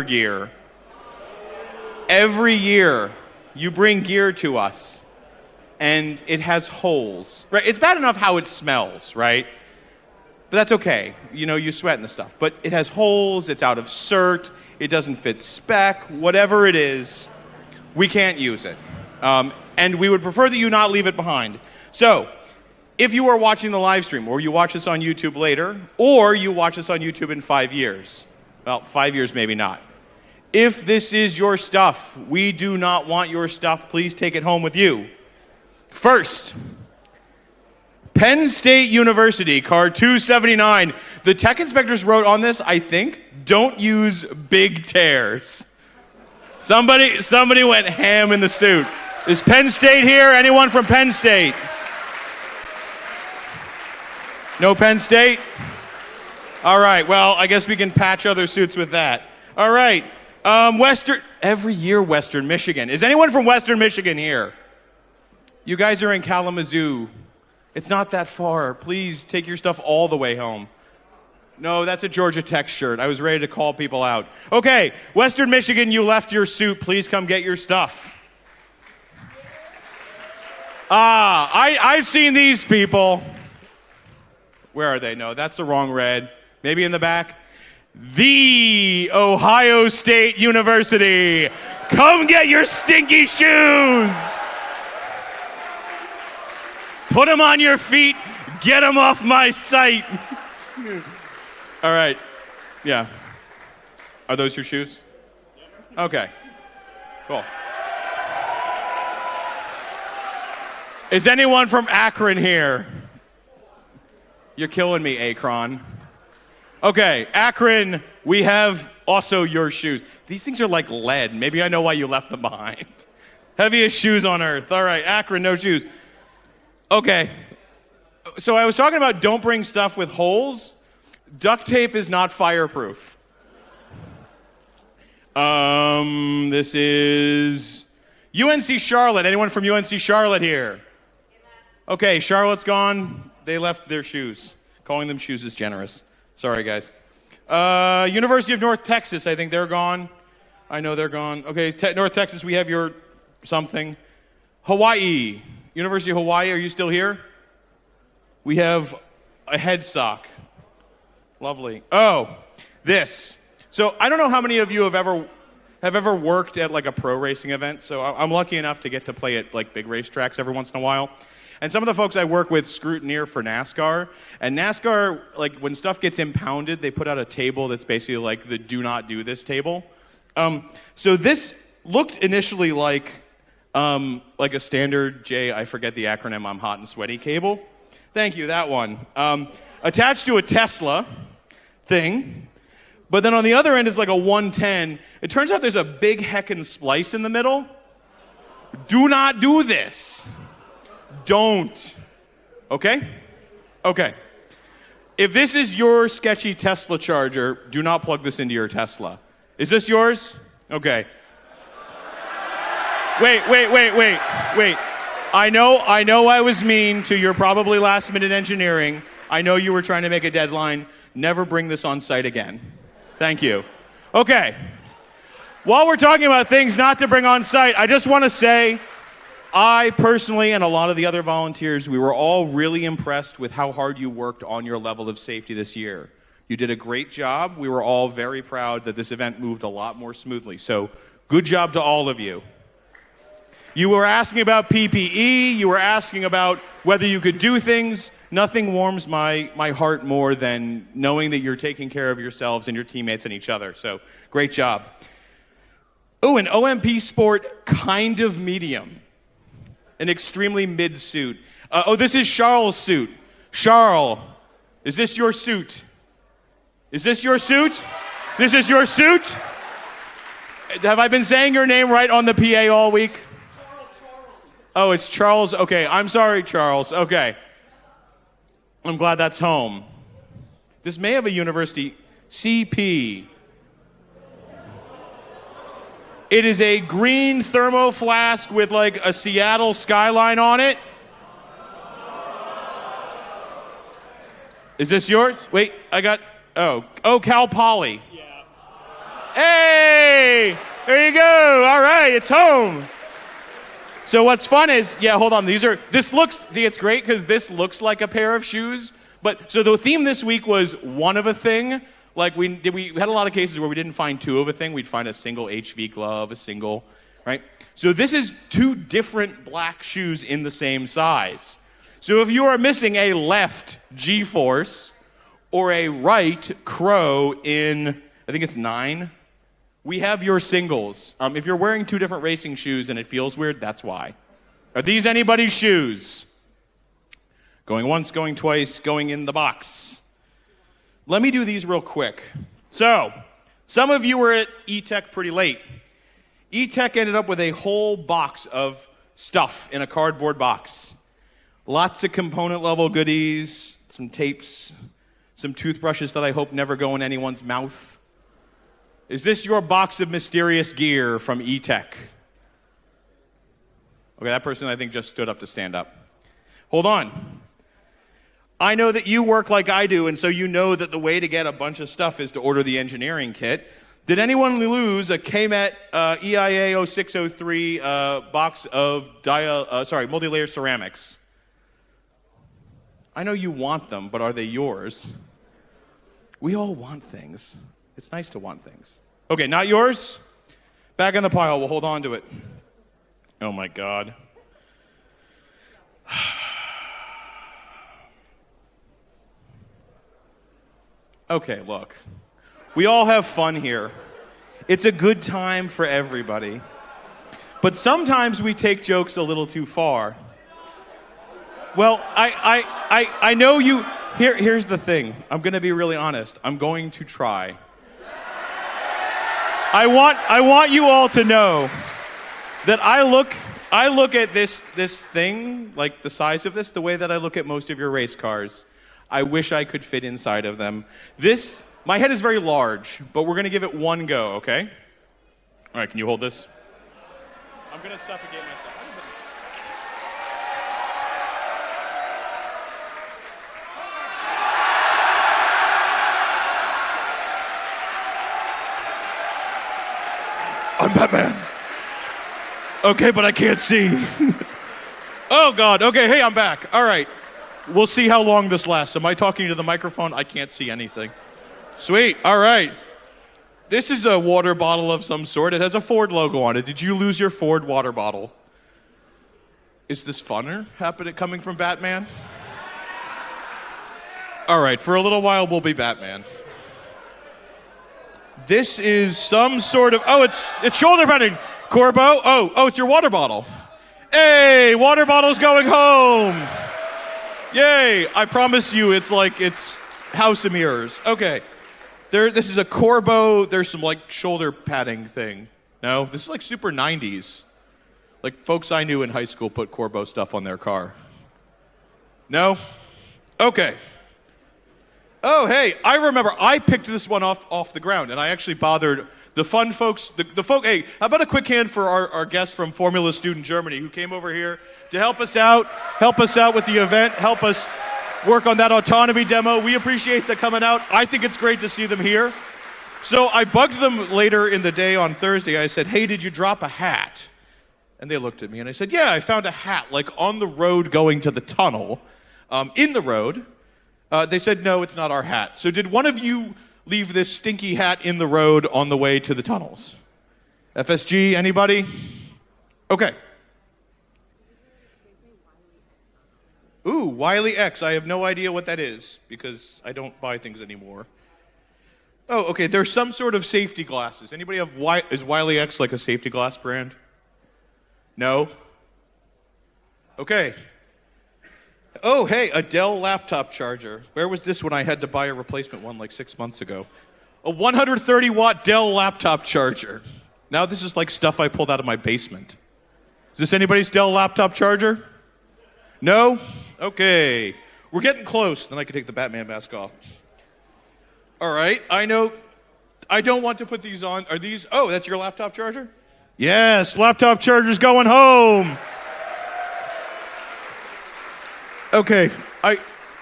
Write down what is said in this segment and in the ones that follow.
gear. Every year, you bring gear to us, and it has holes. Right? It's bad enough how it smells, right? But that's okay. You know, you sweat and the stuff. But it has holes, it's out of cert, it doesn't fit spec, whatever it is, we can't use it. And we would prefer that you not leave it behind. So, if you are watching the live stream, or you watch this on YouTube later, or you watch this on YouTube in 5 years, well, 5 years maybe not. If this is your stuff, we do not want your stuff. Please take it home with you. First, Penn State University, card 279. The tech inspectors wrote on this, I think, don't use big tears. Somebody went ham in the suit. Is Penn State here? Anyone from Penn State? No Penn State? All right, well, I guess we can patch other suits with that. All right, every year Western Michigan. Is anyone from Western Michigan here? You guys are in Kalamazoo. It's not that far. Please take your stuff all the way home. No, that's a Georgia Tech shirt. I was ready to call people out. Okay, Western Michigan, you left your suit. Please come get your stuff. I've seen these people. Where are they? No, that's the wrong red. Maybe in the back. The Ohio State University. Come get your stinky shoes. Put them on your feet. Get them off my sight. All right. Yeah. Are those your shoes? Okay. Cool. Is anyone from Akron here? You're killing me, Akron. Okay, Akron, we have also your shoes. These things are like lead. Maybe I know why you left them behind. Heaviest shoes on earth. All right, Akron, no shoes. Okay, so I was talking about don't bring stuff with holes. Duct tape is not fireproof. This is UNC Charlotte. Anyone from UNC Charlotte here? Okay, Charlotte's gone. They left their shoes. Calling them shoes is generous. Sorry, guys. University of North Texas, I think they're gone. I know they're gone. Okay, North Texas, we have your something. Hawaii. University of Hawaii, are you still here? We have a head sock. Lovely. Oh, this. So I don't know how many of you have ever worked at like a pro racing event. So I'm lucky enough to get to play at like big racetracks every once in a while. And some of the folks I work with scrutineer for NASCAR. And NASCAR, like when stuff gets impounded, they put out a table that's basically like the do not do this table. So this looked initially like a standard I forget the acronym, I'm hot and sweaty cable. Thank you, that one. Attached to a Tesla thing. But then on the other end is like a 110. It turns out there's a big heckin' splice in the middle. Do not do this. Don't. Okay? Okay. If this is your sketchy Tesla charger, do not plug this into your Tesla. Is this yours? Okay. Wait. I know I was mean to your probably last-minute engineering. I know you were trying to make a deadline. Never bring this on site again. Thank you. Okay. While we're talking about things not to bring on site, I just want to say I personally and a lot of the other volunteers, we were all really impressed with how hard you worked on your level of safety this year. You did a great job. We were all very proud that this event moved a lot more smoothly. So good job to all of you. You were asking about PPE. You were asking about whether you could do things. Nothing warms my heart more than knowing that you're taking care of yourselves and your teammates and each other. So great job. Oh, an OMP Sport kind of medium. An extremely mid suit. This is Charles' suit. Charles, is this your suit? Is this your suit? This is your suit? Have I been saying your name right on the PA all week? Oh, it's Charles. Okay, I'm sorry, Charles. Okay. I'm glad that's home. This may have a university CP. It is a green thermo flask with like a Seattle skyline on it. Is this yours? Wait, I got... Oh, Cal Poly. Yeah. Hey! There you go. All right, it's home. So what's fun is, hold on. It's great because this looks like a pair of shoes. But so the theme this week was one of a thing. Like we had a lot of cases where we didn't find two of a thing. We'd find a single HV glove, a single, right? So this is two different black shoes in the same size. So if you are missing a left G-force or a right Crow in, I think it's 9, we have your singles. If you're wearing two different racing shoes and it feels weird, that's why. Are these anybody's shoes? Going once, going twice, going in the box. Let me do these real quick. So, some of you were at E-Tech pretty late. E-Tech ended up with a whole box of stuff in a cardboard box. Lots of component level goodies, some tapes, some toothbrushes that I hope never go in anyone's mouth. Is this your box of mysterious gear from E-Tech? Okay, that person I think just stood up to stand up. Hold on. I know that you work like I do, and so you know that the way to get a bunch of stuff is to order the engineering kit. Did anyone lose a KMET EIA 0603 box of multi-layer ceramics? I know you want them, but are they yours? We all want things. It's nice to want things. Okay, not yours? Back in the pile. We'll hold on to it. Oh, my God. Okay, look. We all have fun here. It's a good time for everybody. But sometimes we take jokes a little too far. Well, I know you... Here's the thing. I'm going to be really honest. I'm going to try. I want you all to know that I look at this thing, like the size of this, the way that I look at most of your race cars. I wish I could fit inside of them. My head is very large, but we're going to give it one go, okay? All right, can you hold this? I'm going to suffocate myself. I'm Batman. Okay, but I can't see. Oh, God. Okay, hey, I'm back. All right. We'll see how long this lasts. Am I talking to the microphone? I can't see anything. Sweet. All right. This is a water bottle of some sort. It has a Ford logo on it. Did you lose your Ford water bottle? Is this funner coming from Batman? All right. For a little while, we'll be Batman. This is some sort of... Oh, it's shoulder padding. Corbo. Oh, it's your water bottle. Hey, water bottle's going home. Yay. I promise you it's House of Mirrors. Okay. This is a Corbo. There's some shoulder padding thing. No, this is super 90s. Folks I knew in high school put Corbo stuff on their car. No? Okay. Oh, hey, I remember I picked this one off the ground, and I actually bothered the fun folks. Hey, how about a quick hand for our guest from Formula Student Germany who came over here to help us out with the event, help us work on that Autonomy demo. We appreciate them coming out. I think it's great to see them here. So I bugged them later in the day on Thursday. I said, hey, did you drop a hat? And they looked at me, and I said, yeah, I found a hat, on the road going to the tunnel, in the road. They said, no, it's not our hat. So did one of you leave this stinky hat in the road on the way to the tunnels? FSG, anybody? Okay. Ooh, Wiley X. I have no idea what that is because I don't buy things anymore. Oh, okay, there's some sort of safety glasses. Anybody have is Wiley X a safety glass brand? No? Okay. Oh, hey, a Dell laptop charger. Where was this when I had to buy a replacement one 6 months ago? A 130-watt Dell laptop charger. Now this is stuff I pulled out of my basement. Is this anybody's Dell laptop charger? No? Okay. We're getting close. Then I can take the Batman mask off. All right. I know. I don't want to put these on. Are these? Oh, that's your laptop charger? Yes, laptop charger's going home. Okay,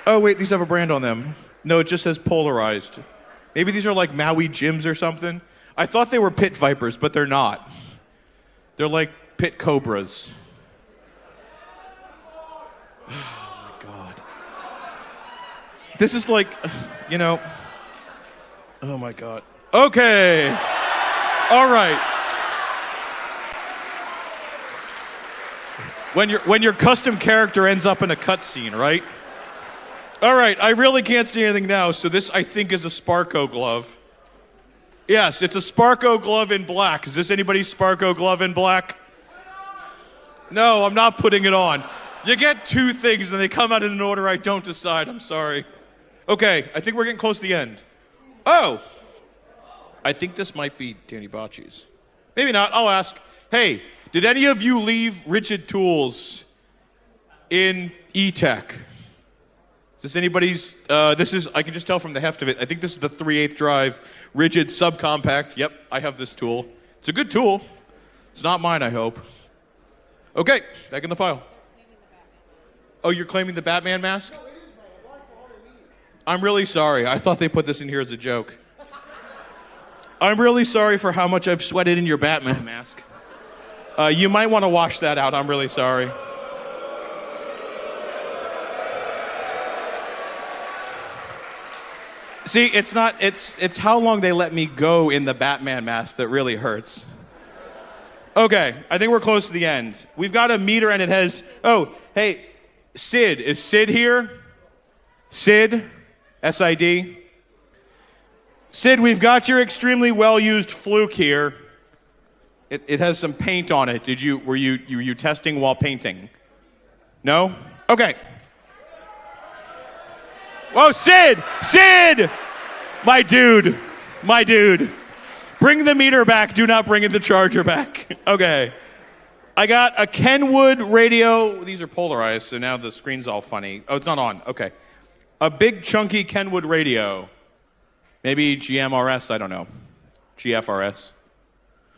oh wait, these have a brand on them. No, it just says polarized. Maybe these are Maui gyms or something. I thought they were pit vipers, but they're not. They're like pit cobras. Oh, my God. This is like, oh, my God. Okay. All right. When your custom character ends up in a cutscene, right? All right, I really can't see anything now, so this, I think, is a Sparko glove. Yes, it's a Sparko glove in black. Is this anybody's Sparko glove in black? No, I'm not putting it on. You get two things, and they come out in an order I don't decide. I'm sorry. Okay, I think we're getting close to the end. Oh! I think this might be Danny Bocci's. Maybe not. I'll ask. Hey, did any of you leave rigid tools in E-Tech? Is this anybody's, this is, I can just tell from the heft of it, I think this is the 3/8 drive rigid subcompact. Yep, I have this tool. It's a good tool. It's not mine, I hope. Okay, back in the pile. Oh, you're claiming the Batman mask? I'm really sorry. I thought they put this in here as a joke. I'm really sorry for how much I've sweated in your Batman mask. You might want to wash that out. I'm really sorry. See, it's how long they let me go in the Batman mask that really hurts. Okay, I think we're close to the end. We've got a meter and it has, oh, hey, Sid. Is Sid here? Sid? S-I-D? Sid, we've got your extremely well-used fluke here. It has some paint on it. Were you testing while painting? No? Okay. Whoa, Sid! Sid! My dude. Bring the meter back. Do not bring in the charger back. Okay. I got a Kenwood radio. These are polarized, so now the screen's all funny. Oh, it's not on. Okay. A big, chunky Kenwood radio. Maybe GMRS, I don't know. GFRS.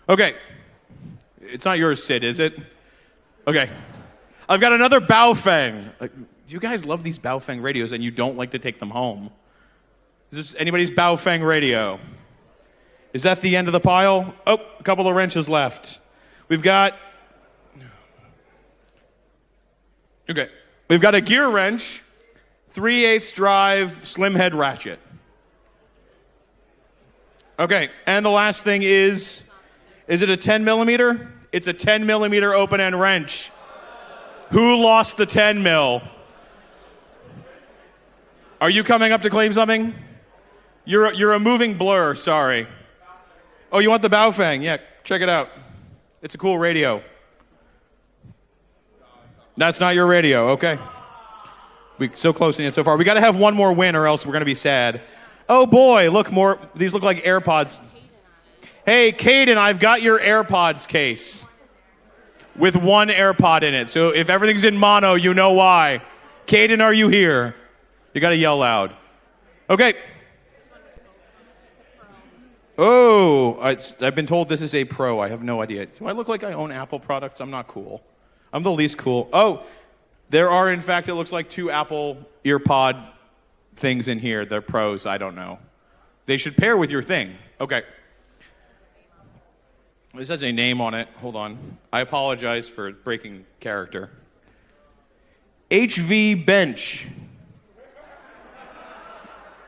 Okay. It's not yours, Sid, is it? Okay. I've got another Baofeng. Do you guys love these Baofeng radios and you don't like to take them home? Is this anybody's Baofeng radio? Is that the end of the pile? Oh, a couple of wrenches left. We've got a gear wrench, 3/8 drive, slim head ratchet. Okay, and the last thing is it a 10 millimeter? It's a 10 millimeter open end wrench. Who lost the 10 mil? Are you coming up to claim something? You're a moving blur, sorry. Oh, you want the Baofeng? Yeah, check it out. It's a cool radio. That's not your radio, okay. We're so close in it so far. We got to have one more win or else we're going to be sad. Oh boy, look more. These look like AirPods. Hey, Caden, I've got your AirPods case with one AirPod in it. So if everything's in mono, you know why. Caden, are you here? You got to yell loud. Okay. Oh, I've been told this is a Pro. I have no idea. Do I look like I own Apple products? I'm not cool. I'm the least cool. Oh, there are, in fact, it looks like 2 Apple EarPod things in here. They're Pros. I don't know. They should pair with your thing. Okay. This has a name on it. Hold on. I apologize for breaking character. HV Bench.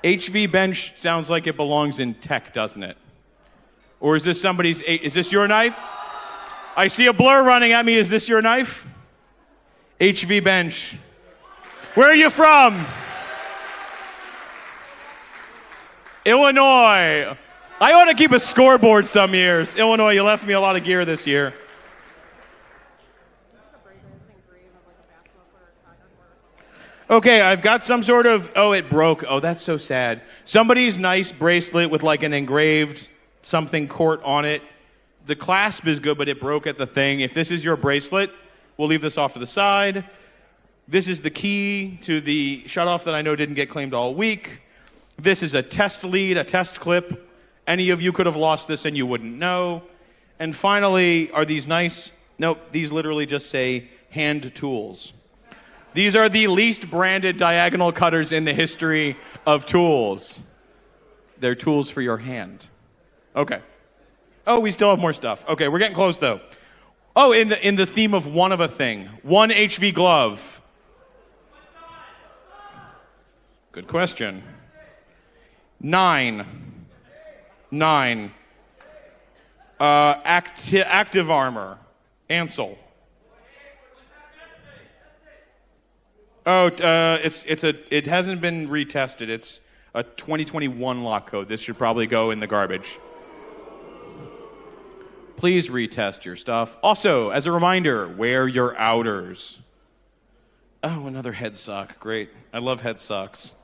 HV Bench sounds like it belongs in tech, doesn't it? Or is this somebody's... Is this your knife? I see a blur running at me. Is this your knife? HV Bench. Where are you from? Illinois. I ought to keep a scoreboard some years. Illinois, you left me a lot of gear this year. Okay, I've got some sort of... Oh, it broke. Oh, that's so sad. Somebody's nice bracelet with like an engraved something court on it. The clasp is good, but it broke at the thing. If this is your bracelet, we'll leave this off to the side. This is the key to the shutoff that I know didn't get claimed all week. This is a test lead, a test clip. Any of you could have lost this and you wouldn't know. And finally, are these nice... Nope, these literally just say hand tools. These are the least branded diagonal cutters in the history of tools. They're tools for your hand. Okay. Oh, we still have more stuff. Okay, we're getting close though. Oh, in the theme of one of a thing. One HV glove. Good question. 9. Active armor. Ansel. Oh, it hasn't been retested. It's a 2021 lock code. This should probably go in the garbage. Please retest your stuff. Also, as a reminder, wear your outers. Oh, another head sock. Great. I love head socks.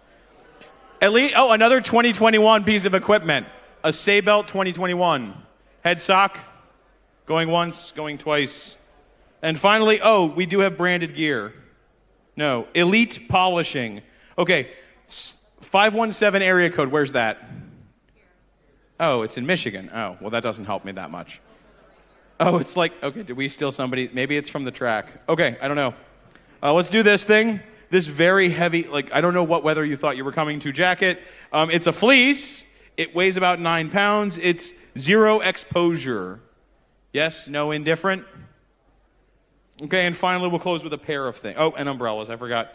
Another 2021 piece of equipment. A SAE belt 2021. Head sock. Going once, going twice. And finally, we do have branded gear. No, Elite Polishing. Okay, 517 area code, where's that? Oh, it's in Michigan. Oh, well, that doesn't help me that much. Oh, it's like, okay, did we steal somebody? Maybe it's from the track. Okay, I don't know. Let's do this thing. This very heavy, I don't know what weather you thought you were coming to jacket. It's a fleece. It weighs about 9 pounds. It's zero exposure. Yes, no, indifferent? Okay, and finally we'll close with a pair of things. Oh, and umbrellas, I forgot.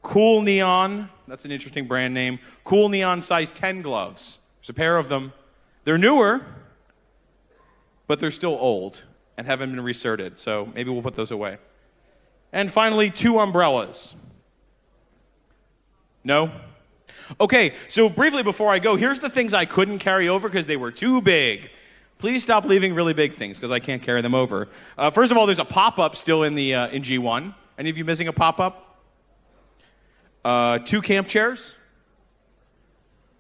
Cool Neon, that's an interesting brand name. Cool Neon size 10 gloves. There's a pair of them. They're newer, but they're still old and haven't been recerted, so maybe we'll put those away. And finally, 2 umbrellas. No? Okay, so briefly before I go, here's the things I couldn't carry over because they were too big. Please stop leaving really big things because I can't carry them over. First of all, there's a pop-up still in G1. Any of you missing a pop-up? 2 camp chairs.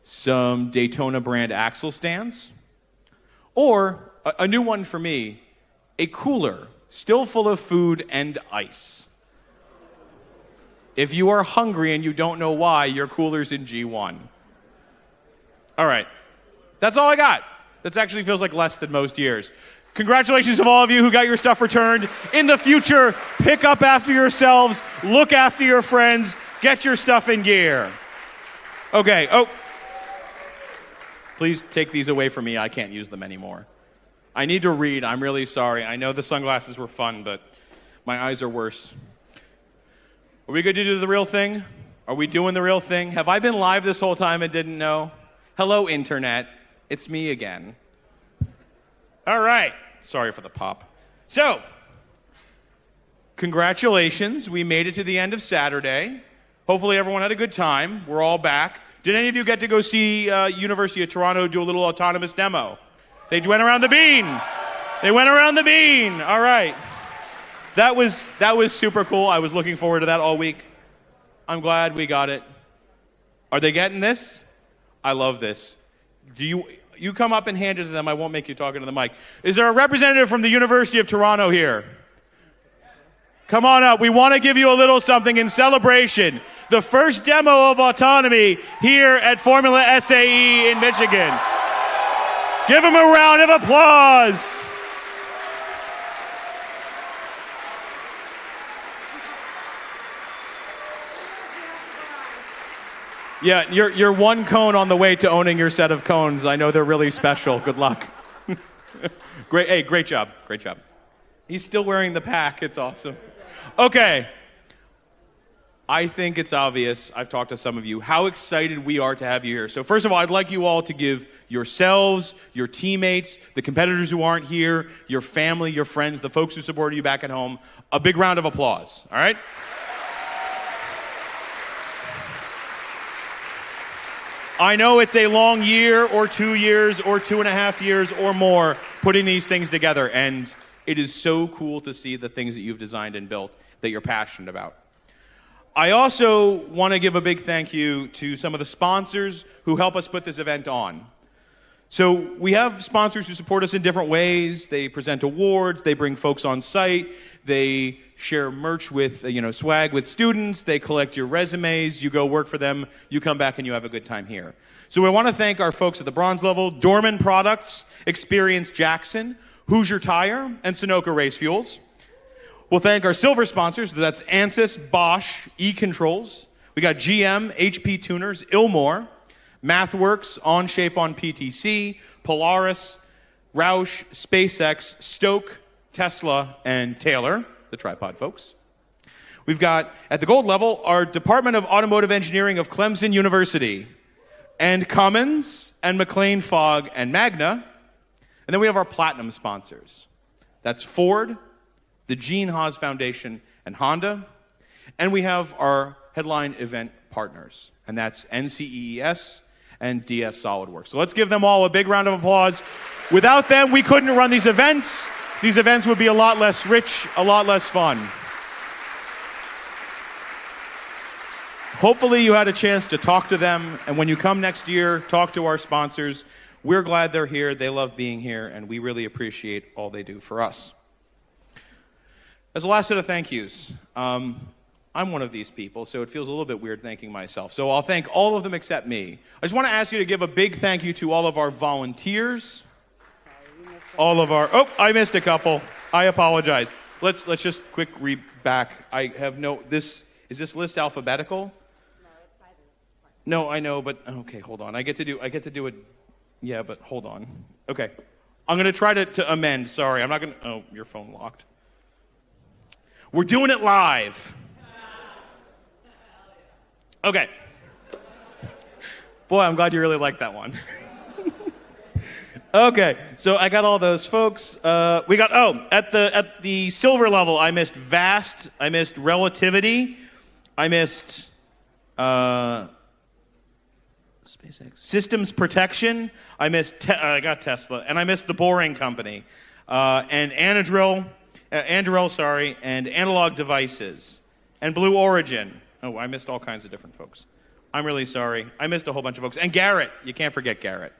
Some Daytona brand axle stands. Or, a new one for me, a cooler still full of food and ice. If you are hungry and you don't know why, your cooler's in G1. All right. That's all I got. That actually feels like less than most years. Congratulations to all of you who got your stuff returned. In the future, pick up after yourselves, look after your friends, get your stuff in gear. Okay. Oh. Please take these away from me. I can't use them anymore. I need to read. I'm really sorry. I know the sunglasses were fun, but my eyes are worse. Are we good to do the real thing? Are we doing the real thing? Have I been live this whole time and didn't know? Hello, Internet. It's me again. All right. Sorry for the pop. So, congratulations. We made it to the end of Saturday. Hopefully everyone had a good time. We're all back. Did any of you get to go see University of Toronto do a little autonomous demo? They went around the bean. All right. That was super cool. I was looking forward to that all week. I'm glad we got it. Are they getting this? I love this. Do you come up and hand it to them. I won't make you talk into the mic. Is there a representative from the University of Toronto here? Come on up. We want to give you a little something in celebration. The first demo of Autonomy here at Formula SAE in Michigan. Give them a round of applause. Yeah, you're one cone on the way to owning your set of cones. I know they're really special. Good luck. Great. Hey, great job. Great job. He's still wearing the pack. It's awesome. Okay. I think it's obvious, I've talked to some of you, how excited we are to have you here. So first of all, I'd like you all to give yourselves, your teammates, the competitors who aren't here, your family, your friends, the folks who supported you back at home, a big round of applause. All right? I know it's a long year or 2 years or 2.5 years or more putting these things together, and it is so cool to see the things that you've designed and built that you're passionate about. I also want to give a big thank you to some of the sponsors who help us put this event on. So we have sponsors who support us in different ways. They present awards, they bring folks on site, they share merch with, swag with students, they collect your resumes, you go work for them, you come back and you have a good time here. So we want to thank our folks at the bronze level, Dorman Products, Experience Jackson, Hoosier Tire, and Sunoco Race Fuels. We'll thank our silver sponsors, that's ANSYS, Bosch, E-Controls. We got GM, HP Tuners, Ilmore, MathWorks, OnShape on PTC, Polaris, Roush, SpaceX, Stoke, Tesla, and Taylor, the tripod folks. We've got, at the gold level, our Department of Automotive Engineering of Clemson University, and Cummins, and McLean Fogg, and Magna. And then we have our platinum sponsors. That's Ford, the Gene Haas Foundation, and Honda. And we have our headline event partners, and that's NCEES and DS SolidWorks. So let's give them all a big round of applause. Without them, we couldn't run these events. These events would be a lot less rich, a lot less fun. Hopefully you had a chance to talk to them, and when you come next year, talk to our sponsors. We're glad they're here, they love being here, and we really appreciate all they do for us. As a last set of thank yous, I'm one of these people, so it feels a little bit weird thanking myself. So I'll thank all of them except me. I just want to ask you to give a big thank you to all of our volunteers. All of our, oh, I missed a couple. I apologize. Let's just quick read back. I have no, is this list alphabetical? No, I know, but okay, hold on. I get to do it. Yeah, but hold on. Okay. I'm going to try to amend. Sorry, I'm not going to, oh, your phone locked. We're doing it live. Okay. Boy, I'm glad you really liked that one. Okay, so I got all those folks. We got, at the silver level, I missed Vast, I missed Relativity, I missed SpaceX. Systems Protection, I got Tesla, and I missed the Boring Company, and Anduril, and Analog Devices, and Blue Origin. Oh, I missed all kinds of different folks. I'm really sorry. I missed a whole bunch of folks. And Garrett, you can't forget Garrett.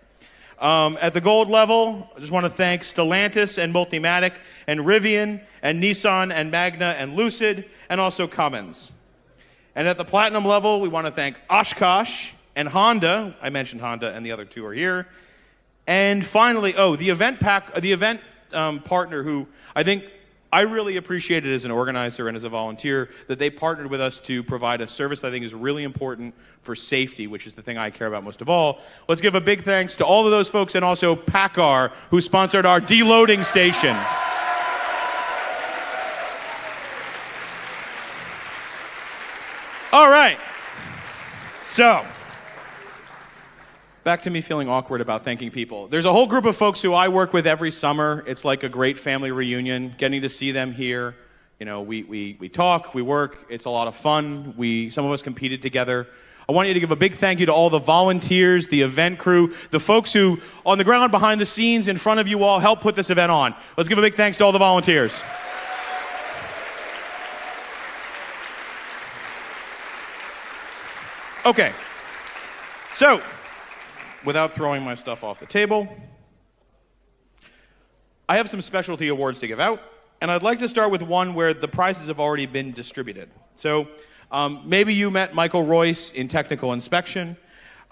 At the gold level, I just want to thank Stellantis and Multimatic and Rivian and Nissan and Magna and Lucid and also Cummins. And at the platinum level, we want to thank Oshkosh and Honda. I mentioned Honda, and the other two are here. And finally, the event partner who I really appreciated as an organizer and as a volunteer that they partnered with us to provide a service that I think is really important for safety, which is the thing I care about most of all. Let's give a big thanks to all of those folks and also PACCAR, who sponsored our deloading station. All right. So, back to me feeling awkward about thanking people. There's a whole group of folks who I work with every summer. It's like a great family reunion, getting to see them here. You know, we talk, we work. It's a lot of fun. Some of us competed together. I want you to give a big thank you to all the volunteers, the event crew, the folks who, on the ground, behind the scenes, in front of you all, help put this event on. Let's give a big thanks to all the volunteers. Okay. So, without throwing my stuff off the table, I have some specialty awards to give out, and I'd like to start with one where the prizes have already been distributed. So maybe you met Michael Royce in technical inspection.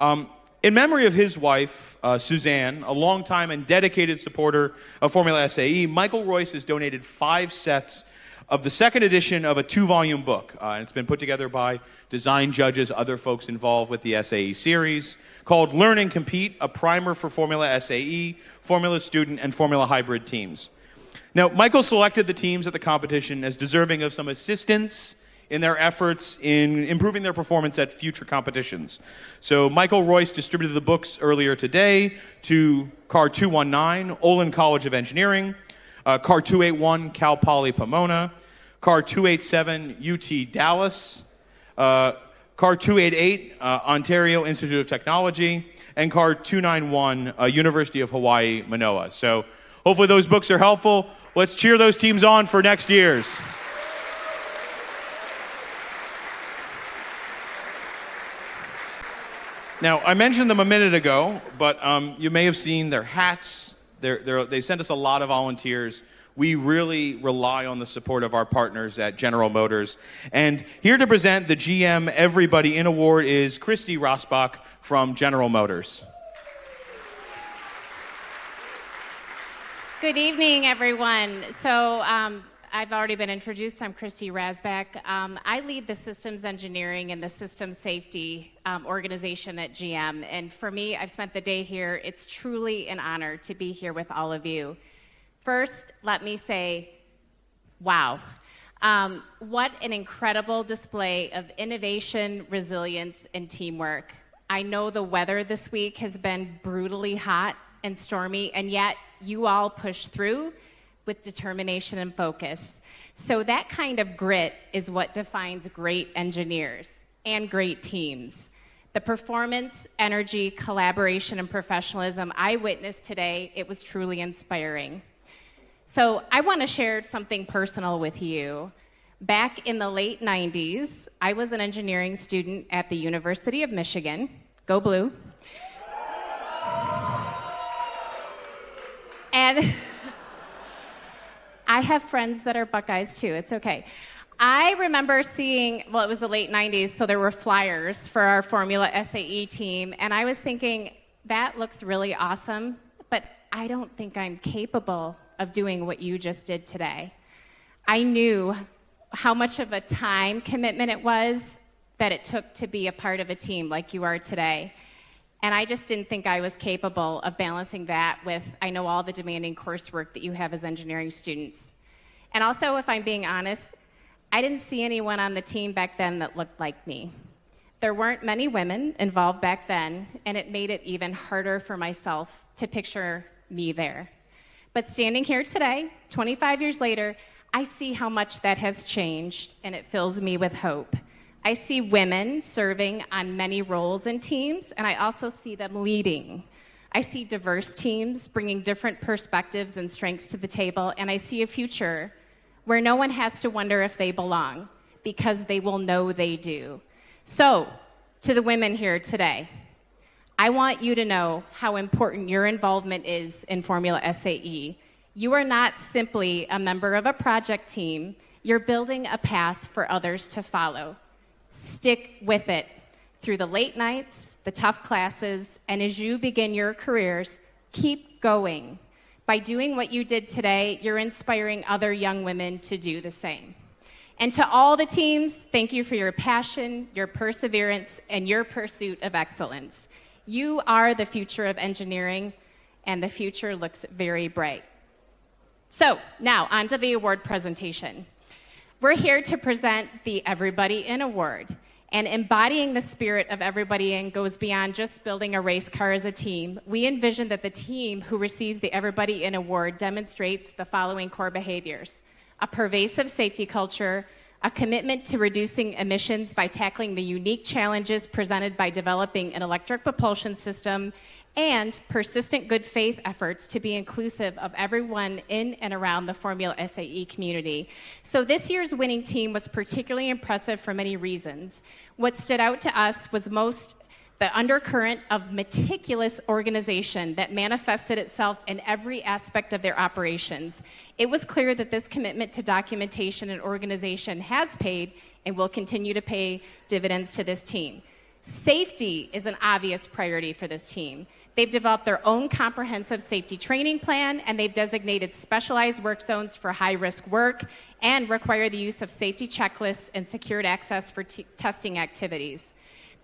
In memory of his wife, Suzanne, a longtime and dedicated supporter of Formula SAE, Michael Royce has donated 5 sets of the second edition of a 2-volume book. And it's been put together by design judges, other folks involved with the SAE series, called Learn and Compete, a primer for Formula SAE, Formula Student, and Formula Hybrid teams. Now, Michael selected the teams at the competition as deserving of some assistance in their efforts in improving their performance at future competitions. So Michael Royce distributed the books earlier today to Car 219, Olin College of Engineering, Car 281, Cal Poly Pomona, Car 287, UT Dallas, Car 288, Ontario Institute of Technology, and Car 291, University of Hawaii, Manoa. So hopefully those books are helpful. Let's cheer those teams on for next year's. Now, I mentioned them a minute ago, but you may have seen their hats. They sent us a lot of volunteers. We really rely on the support of our partners at General Motors. And here to present the GM Everybody In Award is Christy Rosbach from General Motors. Good evening, everyone. So I've already been introduced. I'm Christy Rasback. I lead the systems engineering and the systems safety organization at GM. And for me, I've spent the day here. It's truly an honor to be here with all of you. First, let me say, wow. What an incredible display of innovation, resilience, and teamwork. I know the weather this week has been brutally hot and stormy, and yet you all pushed through with determination and focus. So that kind of grit is what defines great engineers and great teams. The performance, energy, collaboration, and professionalism I witnessed today, it was truly inspiring. So I want to share something personal with you. Back in the late 90s, I was an engineering student at the University of Michigan. Go Blue. And I have friends that are Buckeyes too. It's okay. I remember seeing, well, it was the late 90s, so there were flyers for our Formula SAE team, and I was thinking, that looks really awesome, but I don't think I'm capable of doing what you just did today. I knew how much of a time commitment it was that it took to be a part of a team like you are today. And I just didn't think I was capable of balancing that with, I know, all the demanding coursework that you have as engineering students. And also, if I'm being honest, I didn't see anyone on the team back then that looked like me. There weren't many women involved back then, and it made it even harder for myself to picture me there. But standing here today, 25 years later, I see how much that has changed, and it fills me with hope. I see women serving on many roles in teams, and I also see them leading. I see diverse teams bringing different perspectives and strengths to the table, and I see a future where no one has to wonder if they belong, because they will know they do. So, to the women here today, I want you to know how important your involvement is in Formula SAE. You are not simply a member of a project team. You're building a path for others to follow. Stick with it through the late nights, the tough classes, and as you begin your careers, keep going. By doing what you did today, you're inspiring other young women to do the same. And to all the teams, thank you for your passion, your perseverance, and your pursuit of excellence. You are the future of engineering, and the future looks very bright. So, now, on to the award presentation. We're here to present the Everybody In Award, and embodying the spirit of Everybody In goes beyond just building a race car as a team. We envision that the team who receives the Everybody In Award demonstrates the following core behaviors: a pervasive safety culture, a commitment to reducing emissions by tackling the unique challenges presented by developing an electric propulsion system, and persistent good faith efforts to be inclusive of everyone in and around the Formula SAE community. So this year's winning team was particularly impressive for many reasons. What stood out to us was most the undercurrent of meticulous organization that manifested itself in every aspect of their operations. It was clear that this commitment to documentation and organization has paid and will continue to pay dividends to this team. Safety is an obvious priority for this team. They've developed their own comprehensive safety training plan, and they've designated specialized work zones for high-risk work and require the use of safety checklists and secured access for testing activities.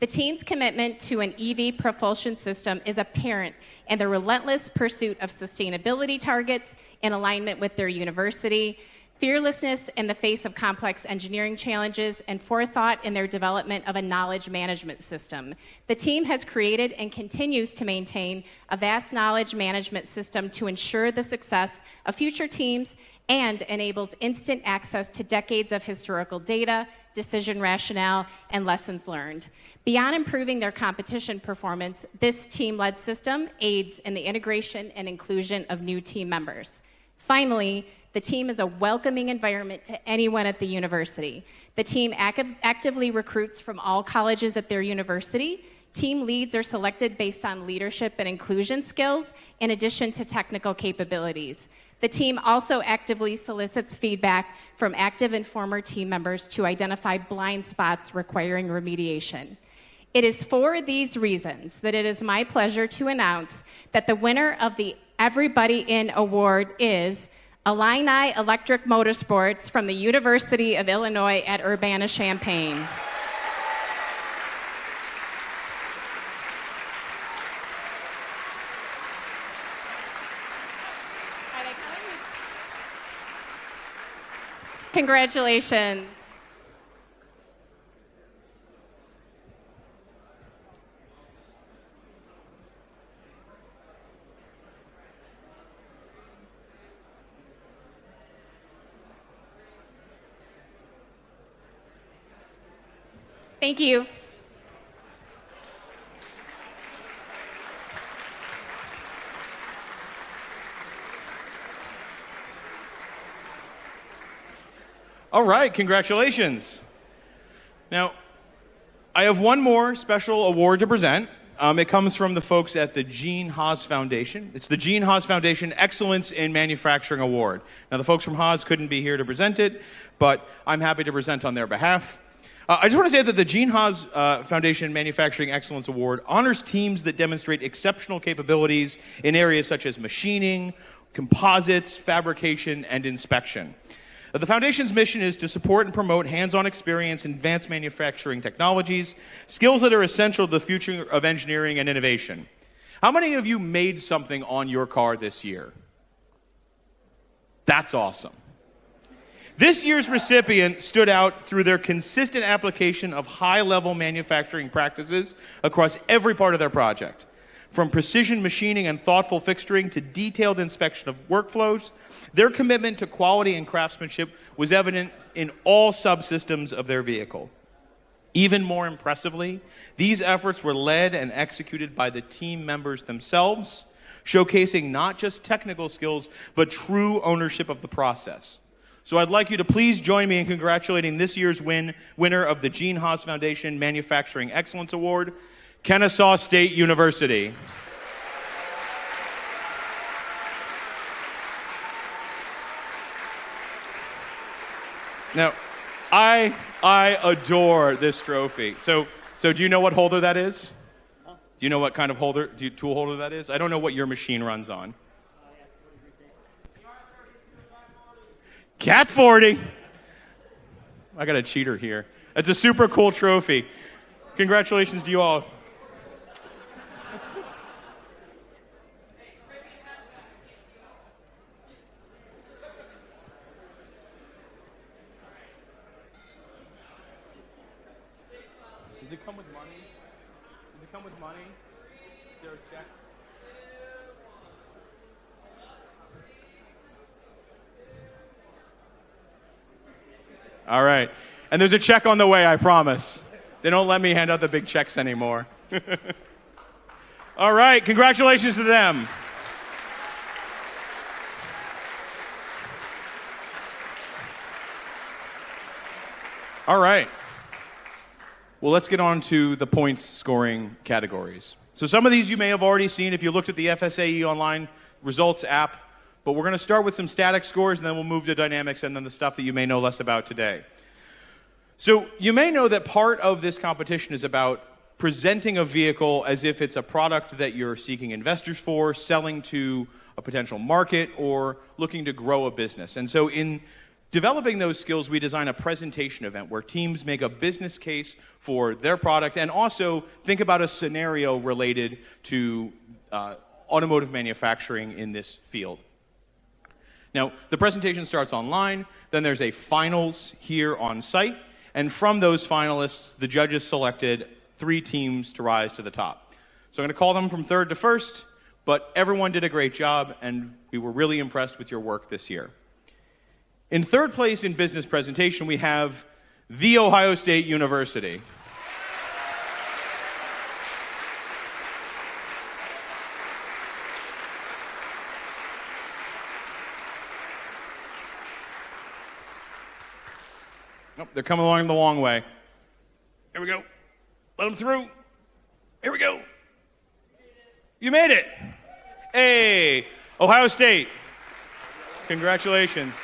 The team's commitment to an EV propulsion system is apparent in the relentless pursuit of sustainability targets in alignment with their university, fearlessness in the face of complex engineering challenges, and forethought in their development of a knowledge management system. The team has created and continues to maintain a vast knowledge management system to ensure the success of future teams and enables instant access to decades of historical data, decision rationale, and lessons learned. Beyond improving their competition performance, this team-led system aids in the integration and inclusion of new team members. Finally, the team is a welcoming environment to anyone at the university. The team actively recruits from all colleges at their university. Team leads are selected based on leadership and inclusion skills, in addition to technical capabilities. The team also actively solicits feedback from active and former team members to identify blind spots requiring remediation. It is for these reasons that it is my pleasure to announce that the winner of the Everybody In Award is Illini Electric Motorsports from the University of Illinois at Urbana-Champaign. Congratulations. Thank you. All right, congratulations. Now, I have one more special award to present. It comes from the folks at the Gene Haas Foundation. It's the Gene Haas Foundation Excellence in Manufacturing Award. Now, the folks from Haas couldn't be here to present it, but I'm happy to present on their behalf. I just want to say that the Gene Haas Foundation Manufacturing Excellence Award honors teams that demonstrate exceptional capabilities in areas such as machining, composites, fabrication, and inspection. The Foundation's mission is to support and promote hands-on experience in advanced manufacturing technologies, skills that are essential to the future of engineering and innovation. How many of you made something on your car this year? That's awesome. This year's recipient stood out through their consistent application of high-level manufacturing practices across every part of their project. From precision machining and thoughtful fixturing to detailed inspection of workflows, their commitment to quality and craftsmanship was evident in all subsystems of their vehicle. Even more impressively, these efforts were led and executed by the team members themselves, showcasing not just technical skills, but true ownership of the process. So I'd like you to please join me in congratulating this year's winner of the Gene Haas Foundation Manufacturing Excellence Award, Kennesaw State University. Now, I adore this trophy. So do you know what holder that is? Do you know what kind of tool holder that is? I don't know what your machine runs on. Cat 40. I got a cheater here. It's a super cool trophy. Congratulations to you all. Does it come with money? Does it come with money? Is there a check? All right. And there's a check on the way, I promise. They don't let me hand out the big checks anymore. All right. Congratulations to them. All right. Well, let's get on to the points scoring categories. So some of these you may have already seen if you looked at the SAE online results app, but we're going to start with some static scores, and then we'll move to dynamics and then the stuff that you may know less about today. So you may know that part of this competition is about presenting a vehicle as if it's a product that you're seeking investors for, selling to a potential market, or looking to grow a business. And so in developing those skills, we design a presentation event where teams make a business case for their product and also think about a scenario related to automotive manufacturing in this field. Now, the presentation starts online, then there's a finals here on site, and from those finalists, the judges selected 3 teams to rise to the top. So I'm going to call them from third to first, but everyone did a great job, and we were really impressed with your work this year. In third place in business presentation, we have The Ohio State University. Oh, they're coming along the long way. Here we go. Let them through. Here we go. You made it. Hey, Ohio State. Congratulations.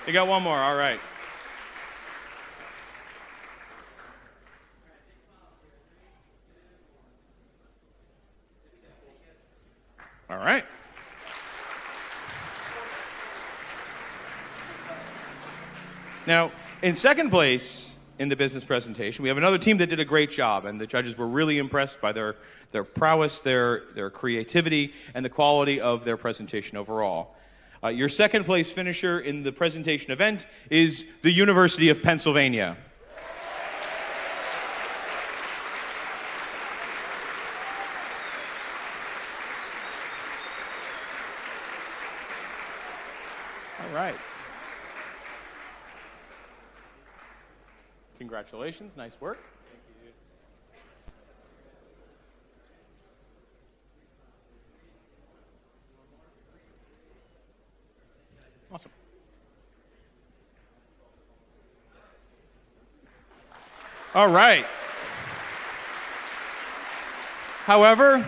You got one more. All right. All right. Now, in second place in the business presentation, we have another team that did a great job, and the judges were really impressed by their prowess, their creativity, and the quality of their presentation overall. Your second place finisher in the presentation event is the University of Pennsylvania. All right. Congratulations. Nice work. Awesome. All right. However,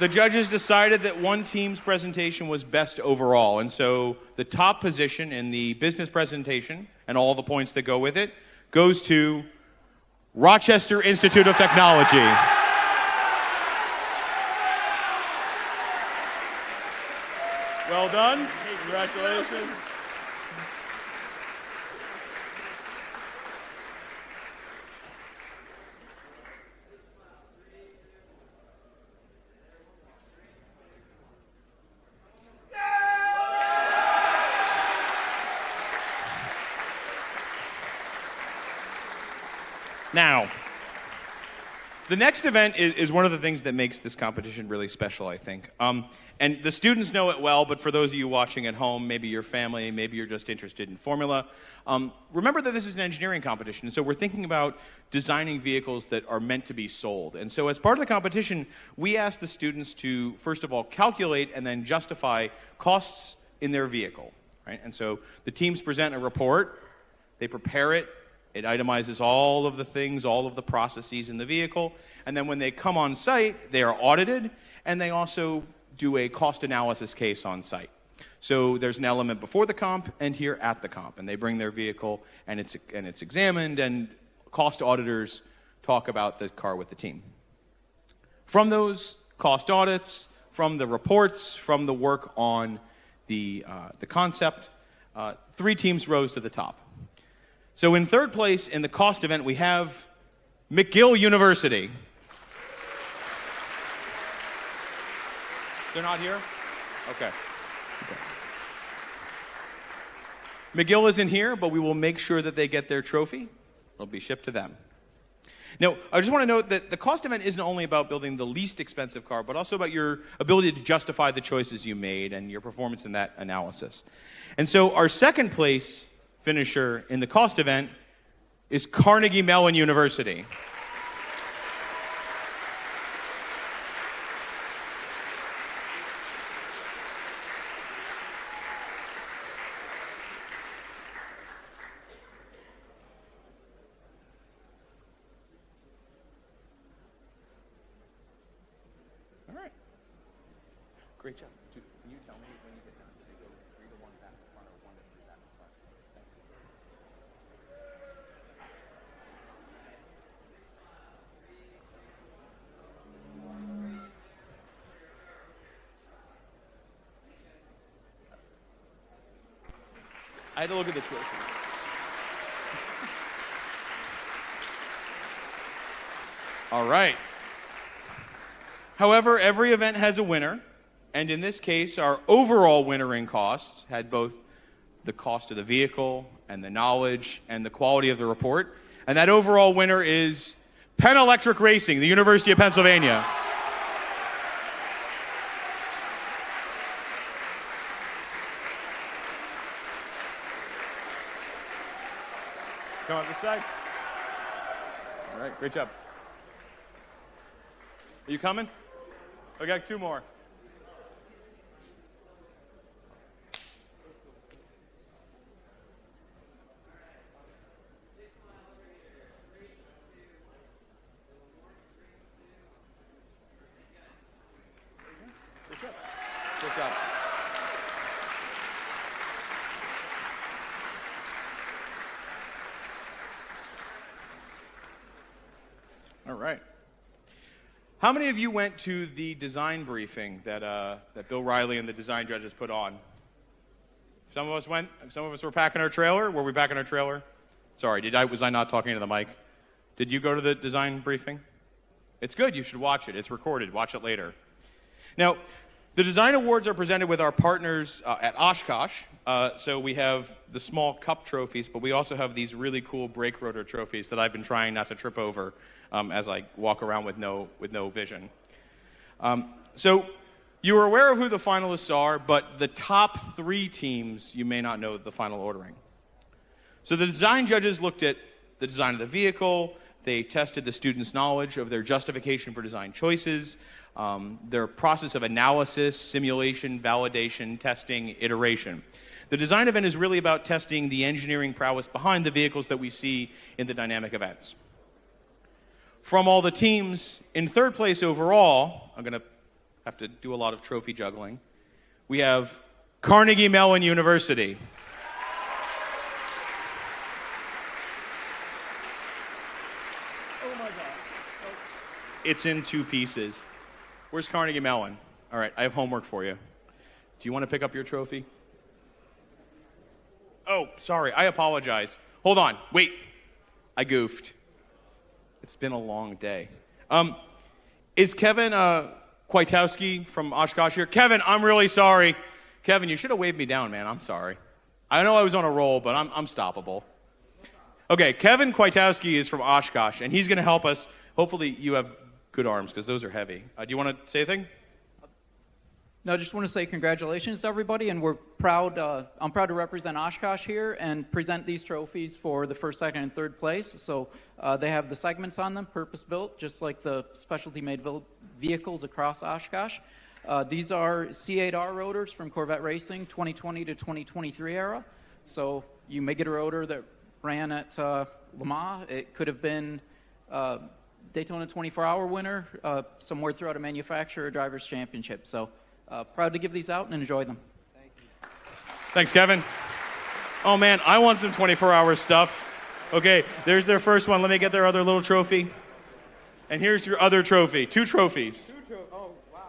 the judges decided that one team's presentation was best overall, and so the top position in the business presentation and all the points that go with it goes to Rochester Institute of Technology. Well done. Congratulations. Now, the next event is one of the things that makes this competition really special, I think. And the students know it well, but for those of you watching at home, maybe your family, maybe you're just interested in formula, remember that this is an engineering competition, so we're thinking about designing vehicles that are meant to be sold. And so as part of the competition, we ask the students to, first of all, calculate and then justify costs in their vehicle. Right? And so the teams present a report, they prepare it, it itemizes all of the things, all of the processes in the vehicle, and then when they come on site, they are audited, and they also do a cost analysis case on site. So there's an element before the comp and here at the comp, and they bring their vehicle, and it's examined, and cost auditors talk about the car with the team. From those cost audits, from the reports, from the work on the concept, 3 teams rose to the top. So in third place in the cost event, we have McGill University. They're not here? Okay. McGill isn't here, but we will make sure that they get their trophy. It'll be shipped to them. Now, I just want to note that the cost event isn't only about building the least expensive car, but also about your ability to justify the choices you made and your performance in that analysis. And so our second place finisher in the cost event is Carnegie Mellon University. All right. Great job. Can you tell me when you get done? Do they go 3 to 1 back in front or 1 to 3 back in front? I had to look at the trophy. All right. However, every event has a winner, and in this case, our overall winner in cost had both the cost of the vehicle and the knowledge and the quality of the report, and that overall winner is Penn Electric Racing, the University of Pennsylvania. Come on this side. All right, great job. Are you coming? I got 2 more. Good job. Good job. All right. How many of you went to the design briefing that Bill Riley and the design judges put on? Some of us went. Some of us were packing our trailer. Were we packing our trailer? Sorry, was I not talking to the mic? Did you go to the design briefing? It's good. You should watch it. It's recorded. Watch it later. Now, the design awards are presented with our partners at Oshkosh. So we have the small cup trophies, but we also have these really cool brake rotor trophies that I've been trying not to trip over as I walk around with no vision. So you were aware of who the finalists are, but the top 3 teams, you may not know the final ordering. So the design judges looked at the design of the vehicle. They tested the students' knowledge of their justification for design choices, their process of analysis, simulation, validation, testing, iteration. The design event is really about testing the engineering prowess behind the vehicles that we see in the dynamic events. From all the teams, in third place overall, I'm going to have to do a lot of trophy juggling, we have Carnegie Mellon University. Oh my God. Oh. It's in 2 pieces. Where's Carnegie Mellon? All right, I have homework for you. Do you want to pick up your trophy? Oh, sorry, I apologize. Hold on, wait. I goofed. It's been a long day. Is Kevin Kwiatkowski from Oshkosh here? Kevin, I'm really sorry. Kevin, you should have waved me down, man. I'm sorry. I know I was on a roll, but I'm stoppable. Okay, Kevin Kwiatkowski is from Oshkosh, and he's going to help us. Hopefully you have good arms, because those are heavy. Do you want to say anything? No, I just want to say congratulations to everybody, and we're proud. I'm proud to represent Oshkosh here and present these trophies for the first, second, and third place. So they have the segments on them, purpose-built, just like the specialty-made vehicles across Oshkosh. These are C8R rotors from Corvette Racing, 2020 to 2023 era. So you may get a rotor that ran at Le Mans. It could have been Daytona 24-hour winner, somewhere throughout a manufacturer driver's championship. So proud to give these out and enjoy them. Thank you. Thanks, Kevin. Oh, man, I want some 24-hour stuff. Okay, there's their first one. Let me get their other little trophy. And here's your other trophy. 2 trophies. Oh, wow.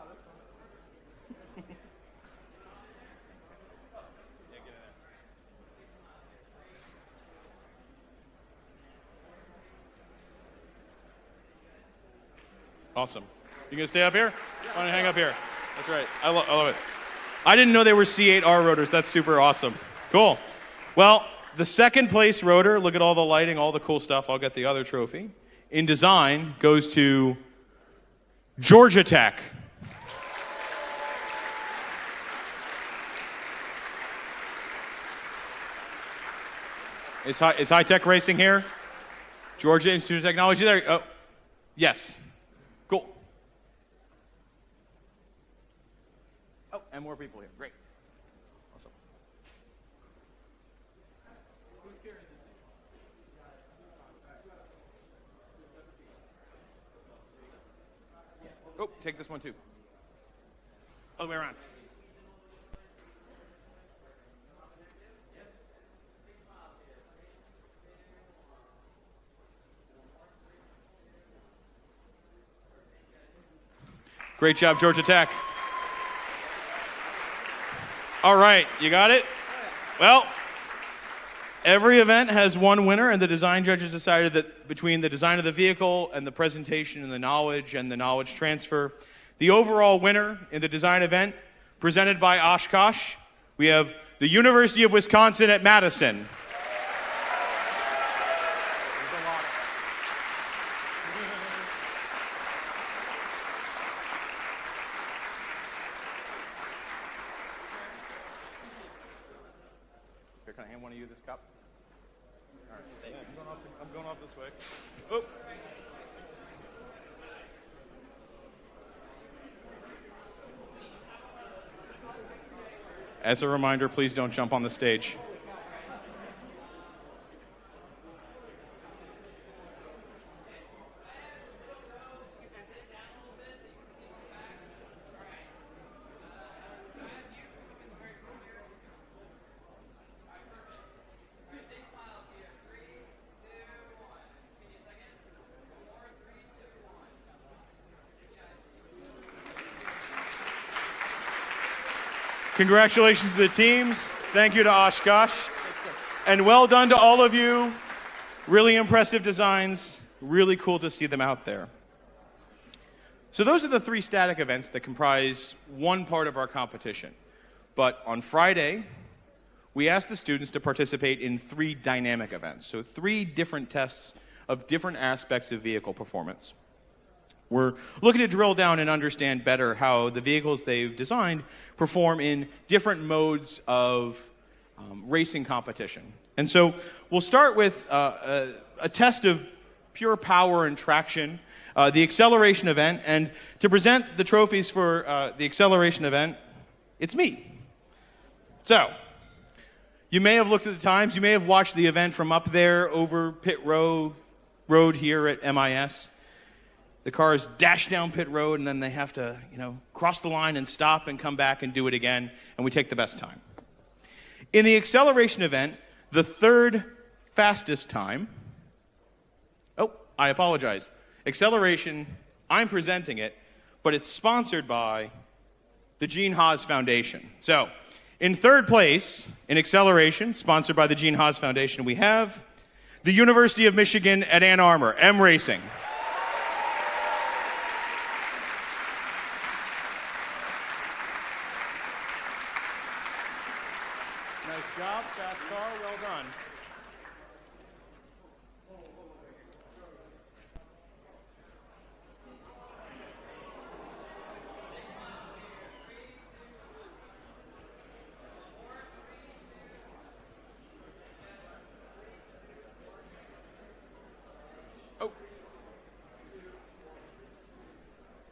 Awesome. You going to stay up here? I want to hang up here. That's right. I love it. I didn't know they were C8R rotors. That's super awesome. Cool. Well, the second place rotor, look at all the lighting, all the cool stuff. I'll get the other trophy. In design goes to Georgia Tech. Is High Tech Racing here? Georgia Institute of Technology there? Oh, yes. Cool. Oh, and more people here. Great. Awesome. Oh, take this one too. Other way around. Great job, Georgia Tech. All right, you got it? Well, every event has one winner, and the design judges decided that between the design of the vehicle and the presentation and the knowledge transfer, the overall winner in the design event, presented by Oshkosh, we have the University of Wisconsin at Madison. Can I hand one of you this cup? All right. I'm going off this way. Oh. As a reminder, please don't jump on the stage. Congratulations to the teams. Thank you to Oshkosh. And well done to all of you. Really impressive designs. Really cool to see them out there. So those are the 3 static events that comprise one part of our competition. But on Friday, we asked the students to participate in 3 dynamic events. So 3 different tests of different aspects of vehicle performance. We're looking to drill down and understand better how the vehicles they've designed perform in different modes of racing competition. And so we'll start with a test of pure power and traction, the acceleration event, and to present the trophies for the acceleration event, it's me. So, you may have looked at the times, you may have watched the event from up there over pit road here at MIS. The cars dash down pit road and then they have to, cross the line and stop and come back and do it again, and we take the best time. In the acceleration event, the 3rd fastest time, I apologize. Acceleration, I'm presenting it, but it's sponsored by the Gene Haas Foundation. So, in 3rd place, in acceleration, sponsored by the Gene Haas Foundation, we have the University of Michigan at Ann Arbor, M Racing. Nice job, fast car, well done.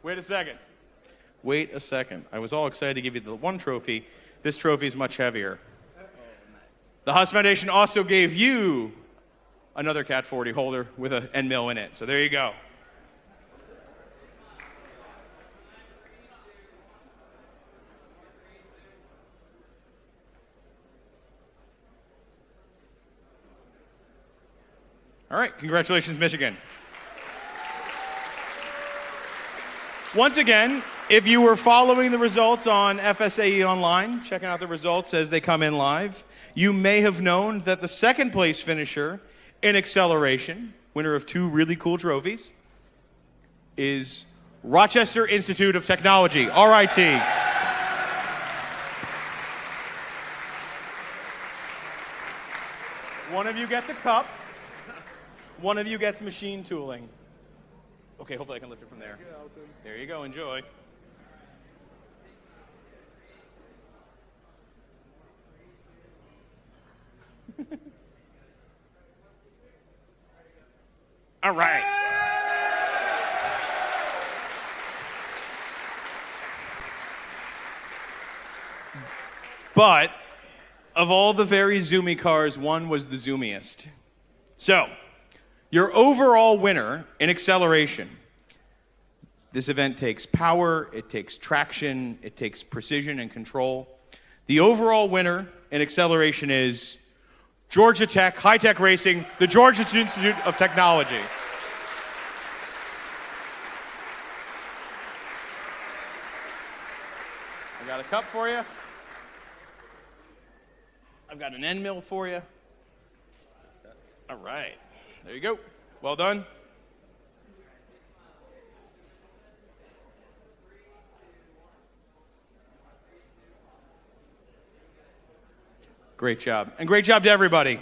Wait a second. I was all excited to give you the 1 trophy. This trophy is much heavier. The Haas Foundation also gave you another Cat 40 holder with an end mill in it. So there you go. All right. Congratulations, Michigan. Once again, if you were following the results on FSAE Online, checking out the results as they come in live, you may have known that the 2nd place finisher in acceleration, winner of 2 really cool trophies, is Rochester Institute of Technology, RIT. One of you gets a cup. One of you gets machine tooling. Okay, hopefully I can lift it from there. There you go, enjoy. All right. But of all the very zoomy cars, one was the zoomiest. So, your overall winner in acceleration. This event takes power, it takes traction, it takes precision and control. The overall winner in acceleration is Georgia Tech, High-Tech Racing, the Georgia Institute of Technology. I got a cup for you. I've got an end mill for you. All right. There you go. Well done. Great job. And great job to everybody.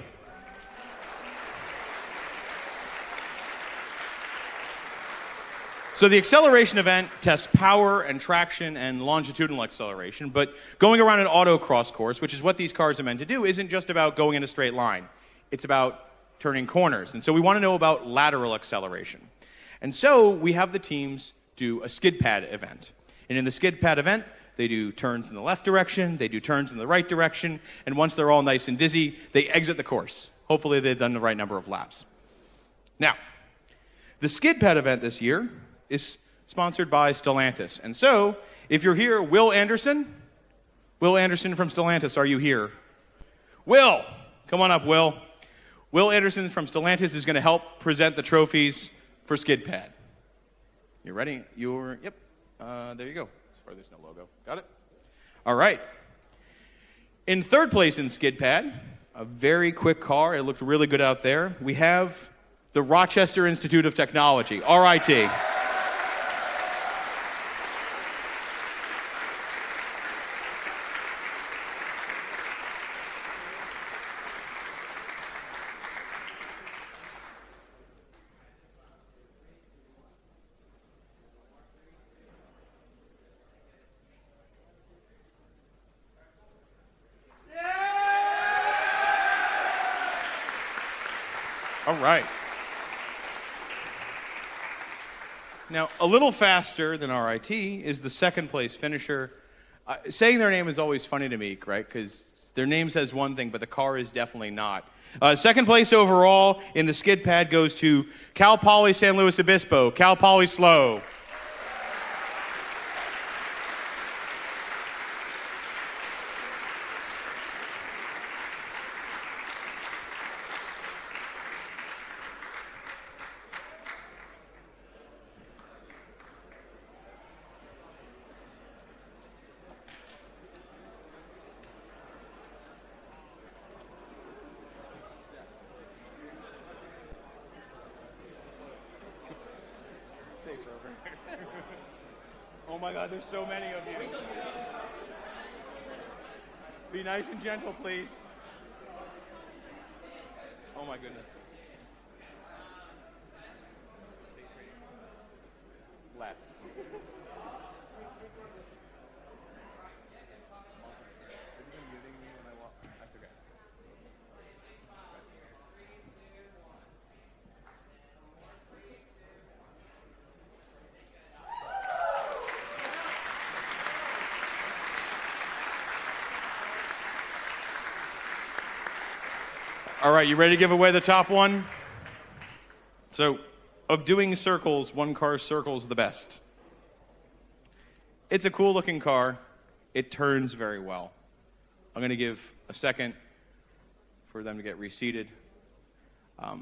So the acceleration event tests power and traction and longitudinal acceleration, but going around an autocross course, which is what these cars are meant to do, isn't just about going in a straight line. It's about turning corners. And so we want to know about lateral acceleration. And so we have the teams do a Skidpad event. And in the Skidpad event, they do turns in the left direction, they do turns in the right direction, and once they're all nice and dizzy, they exit the course. Hopefully they've done the right number of laps. Now, the Skidpad event this year is sponsored by Stellantis. And so, if you're here, Will Anderson from Stellantis, are you here? Will, come on up, Will. Will Anderson from Stellantis is going to help present the trophies for Skidpad. You ready? Yep. There you go. Sorry, there's no logo. Got it? All right. In third place in Skidpad, a very quick car. It looked really good out there. We have the Rochester Institute of Technology, RIT. All right. Now, a little faster than RIT is the second place finisher. Saying their name is always funny to me, right? Because their name says one thing, but the car is definitely not. Second place overall in the Skidpad goes to Cal Poly San Luis Obispo, Cal Poly Slow. Oh my God, there's so many of you. Be nice and gentle, please. Oh my goodness. Less. All right, you ready to give away the top one? So, of doing circles, one car's circle is the best. It's a cool looking car. It turns very well. I'm going to give a second for them to get reseated. The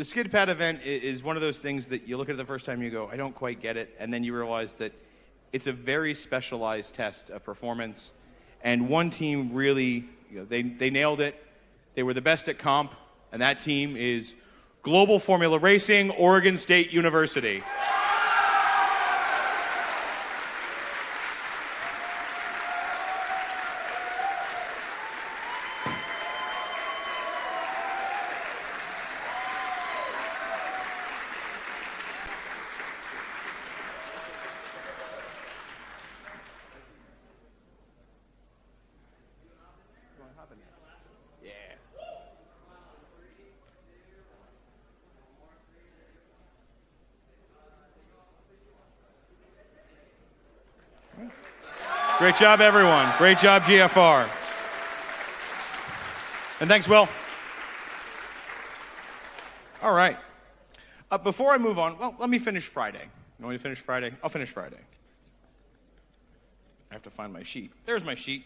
Skidpad event is one of those things that you look at it the first time and you go, I don't quite get it, and then you realize that it's a very specialized test of performance, and one team really, they nailed it. They were the best at comp, and that team is Global Formula Racing, Oregon State University. Great job, everyone. Great job, GFR. And thanks, Will. All right. Before I move on, well, let me finish Friday. You want me to finish Friday? I'll finish Friday. I have to find my sheet. There's my sheet.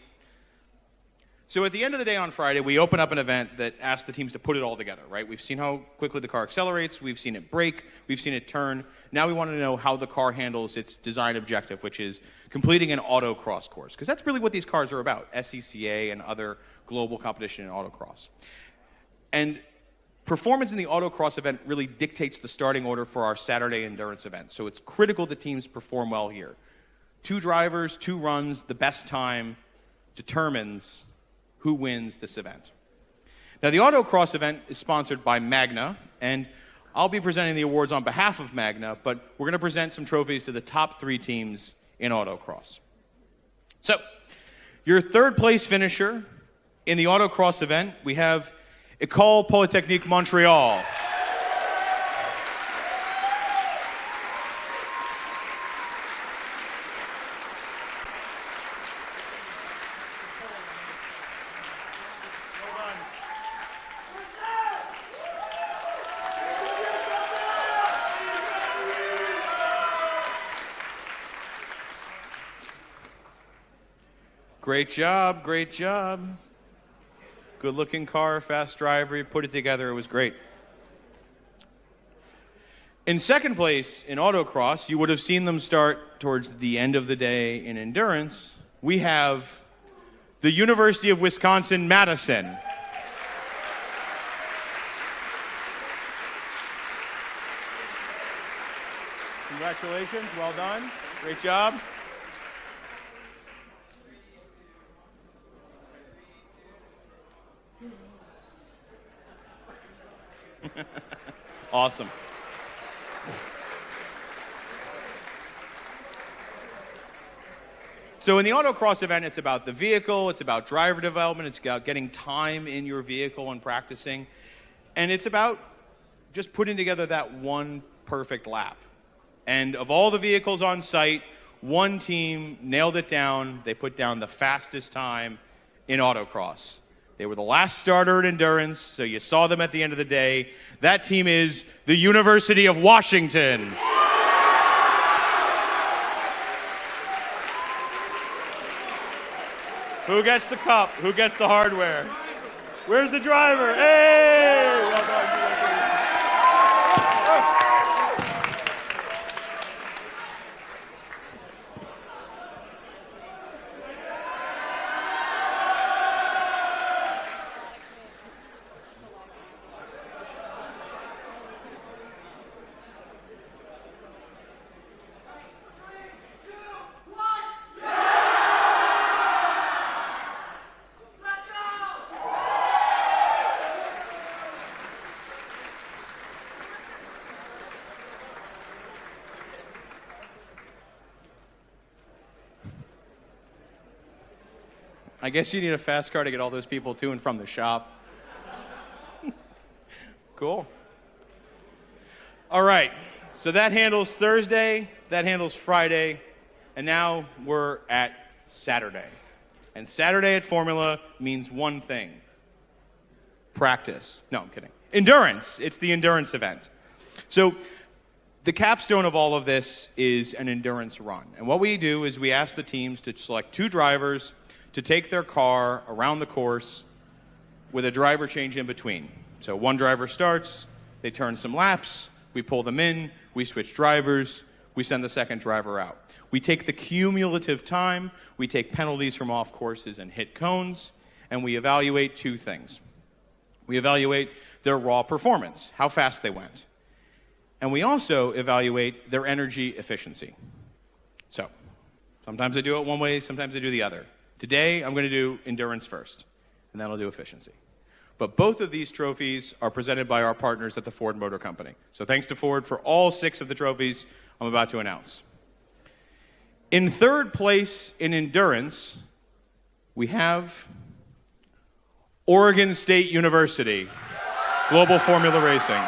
So at the end of the day on Friday, we open up an event that asks the teams to put it all together, right? We've seen how quickly the car accelerates. We've seen it brake. We've seen it turn. Now we want to know how the car handles its design objective, which is completing an autocross course, because that's really what these cars are about, SCCA and other global competition in autocross. And performance in the autocross event really dictates the starting order for our Saturday endurance event. So it's critical that teams perform well here. 2 drivers, 2 runs, the best time determines who wins this event. Now, the autocross event is sponsored by Magna, and I'll be presenting the awards on behalf of Magna, but we're going to present some trophies to the top 3 teams in autocross. So, your third place finisher in the autocross event, we have École Polytechnique Montreal. Great job, great job. Good looking car, fast driver, you put it together, it was great. In second place in autocross, you would have seen them start towards the end of the day in endurance. We have the University of Wisconsin-Madison. Congratulations, well done, great job. Awesome. So in the autocross event, it's about the vehicle, it's about driver development, it's about getting time in your vehicle and practicing, and it's about just putting together that one perfect lap. And of all the vehicles on site, one team nailed it down. They put down the fastest time in autocross. They were the last starter in endurance, so you saw them at the end of the day. That team is the University of Washington. Who gets the cup? Who gets the hardware? Where's the driver? Hey! Well done. I guess you need a fast car to get all those people to and from the shop. Cool. All right, so that handles Thursday, that handles Friday, and now we're at Saturday. And Saturday at Formula means one thing: practice. No, I'm kidding. Endurance. It's the endurance event. So the capstone of all of this is an endurance run. And what we do is we ask the teams to select 2 drivers to take their car around the course with a driver change in between. So one driver starts, they turn some laps, we pull them in, we switch drivers, we send the second driver out. We take the cumulative time, we take penalties from off courses and hit cones, and we evaluate 2 things. We evaluate their raw performance, how fast they went. And we also evaluate their energy efficiency. So sometimes I do it one way, sometimes I do the other. Today, I'm going to do endurance first, and then I'll do efficiency. But both of these trophies are presented by our partners at the Ford Motor Company. So thanks to Ford for all 6 of the trophies I'm about to announce. In third place in endurance, we have Oregon State University, Global Formula Racing.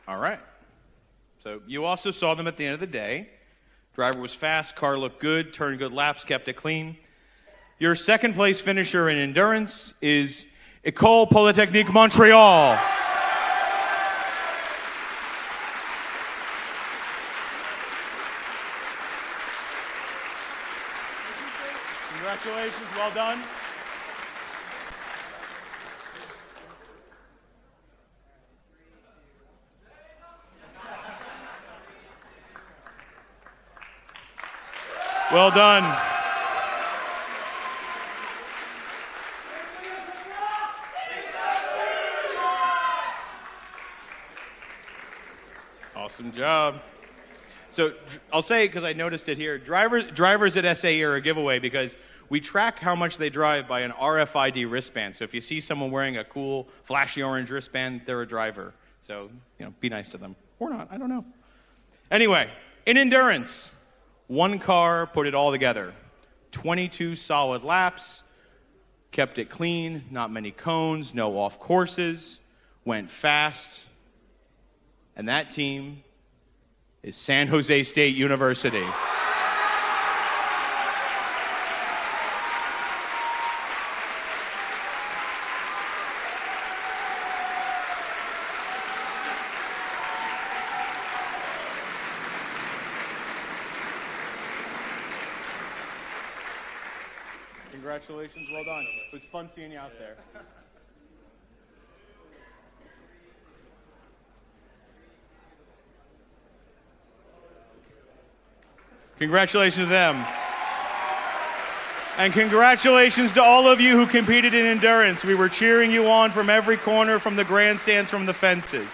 All right. So you also saw them at the end of the day. Driver was fast, car looked good, turned good laps, kept it clean. Your second place finisher in endurance is École Polytechnique Montreal. Congratulations, well done. Well done. Awesome job. So I'll say, because I noticed it here, drivers at SAE are a giveaway because we track how much they drive by an RFID wristband. So if you see someone wearing a cool, flashy orange wristband, they're a driver. So, be nice to them. Or not, I don't know. Anyway, in endurance, one car put it all together. 22 solid laps, kept it clean, not many cones, no off courses, went fast, And that team is San Jose State University. Congratulations, well done. It was fun seeing you out there. Congratulations to them. And congratulations to all of you who competed in endurance. We were cheering you on from every corner, from the grandstands, from the fences.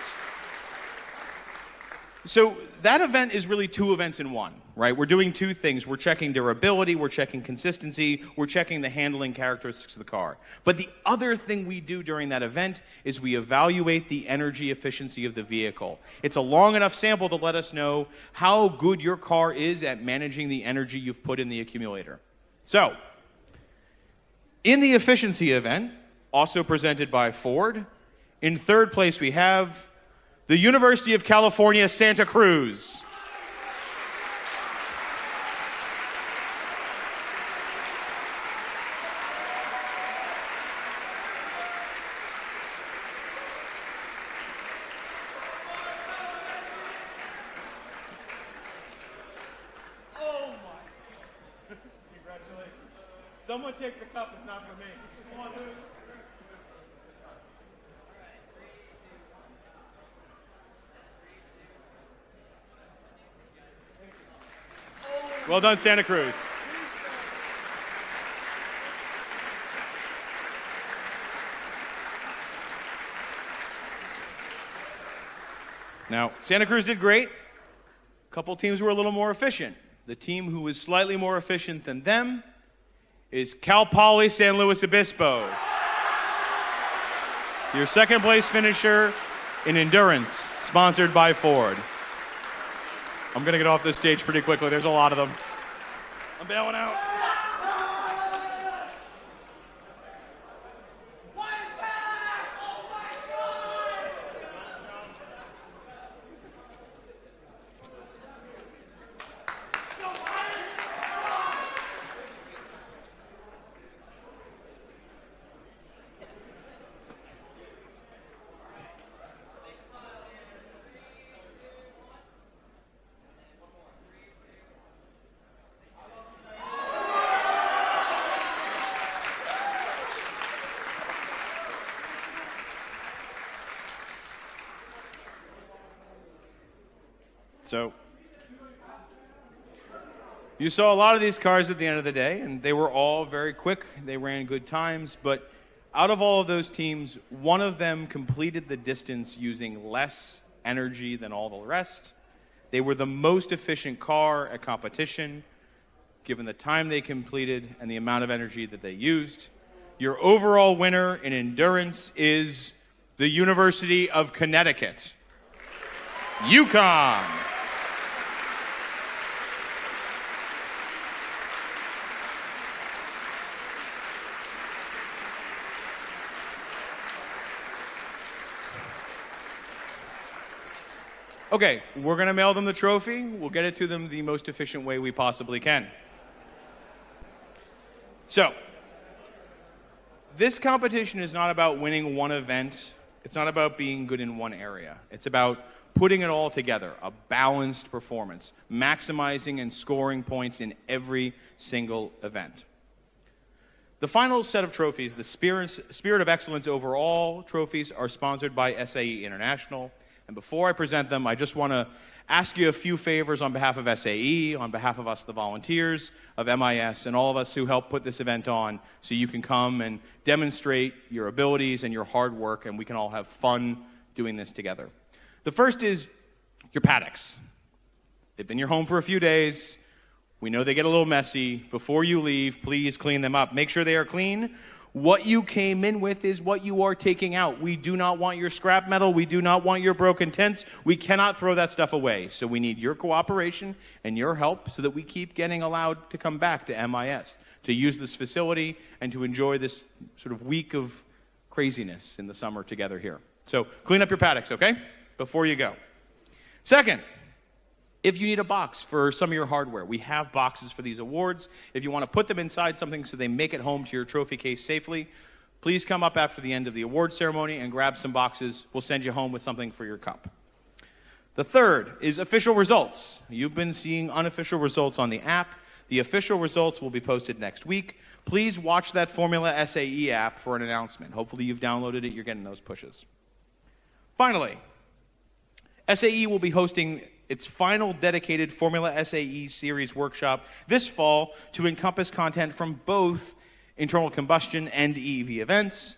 So that event is really two events in one, right? We're doing two things. We're checking durability, we're checking consistency, we're checking the handling characteristics of the car. But the other thing we do during that event is we evaluate the energy efficiency of the vehicle. It's a long enough sample to let us know how good your car is at managing the energy you've put in the accumulator. So, in the efficiency event, also presented by Ford, in third place we have the University of California, Santa Cruz. Oh my. Congratulations. Someone take the cup, it's not for me. Come on, Luke. Well done, Santa Cruz. Now, Santa Cruz did great. A couple teams were a little more efficient. The team who was slightly more efficient than them is Cal Poly San Luis Obispo. Your second place finisher in endurance, sponsored by Ford. I'm going to get off this stage pretty quickly. There's a lot of them. I'm bailing out. So, you saw a lot of these cars at the end of the day, and they were all very quick. They ran good times, but out of all of those teams, one of them completed the distance using less energy than all the rest. They were the most efficient car at competition, given the time they completed and the amount of energy that they used. Your overall winner in endurance is the University of Connecticut. UConn. Okay, we're going to mail them the trophy. We'll get it to them the most efficient way we possibly can. So, this competition is not about winning one event. It's not about being good in one area. It's about putting it all together, a balanced performance, maximizing and scoring points in every single event. The final set of trophies, the Spirit of Excellence Overall trophies, are sponsored by SAE International. And before I present them, I just want to ask you a few favors on behalf of SAE, on behalf of us, the volunteers of MIS, and all of us who helped put this event on, so you can come and demonstrate your abilities and your hard work, and we can all have fun doing this together. The first is your paddocks. They've been your home for a few days. We know they get a little messy. Before you leave, please clean them up. Make sure they are clean. What you came in with is what you are taking out. We do not want your scrap metal. We do not want your broken tents. We cannot throw that stuff away. So we need your cooperation and your help so that we keep getting allowed to come back to MIS, to use this facility and to enjoy this sort of week of craziness in the summer together here. So clean up your paddocks, okay? Before you go. Second, if you need a box for some of your hardware, we have boxes for these awards. If you want to put them inside something so they make it home to your trophy case safely, please come up after the end of the award ceremony and grab some boxes. We'll send you home with something for your cup. The third is official results. You've been seeing unofficial results on the app. The official results will be posted next week. Please watch that Formula SAE app for an announcement. Hopefully you've downloaded it, you're getting those pushes. Finally, SAE will be hosting its final dedicated Formula SAE series workshop this fall to encompass content from both internal combustion and EV events,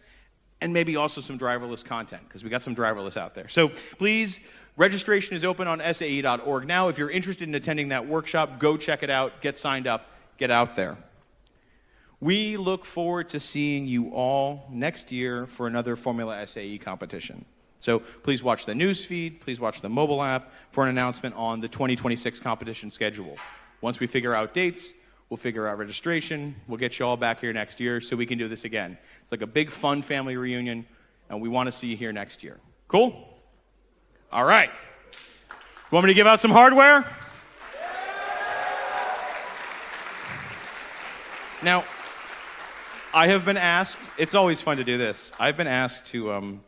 and maybe also some driverless content, because we got some driverless out there. So please, registration is open on SAE.org now. If you're interested in attending that workshop, go check it out, get signed up, get out there. We look forward to seeing you all next year for another Formula SAE competition. So please watch the news feed, please watch the mobile app for an announcement on the 2026 competition schedule. Once we figure out dates, we'll figure out registration, we'll get you all back here next year so we can do this again. It's like a big fun family reunion, and we want to see you here next year. Cool? All right. You want me to give out some hardware? Now, I have been asked, it's always fun to do this, I've been asked to,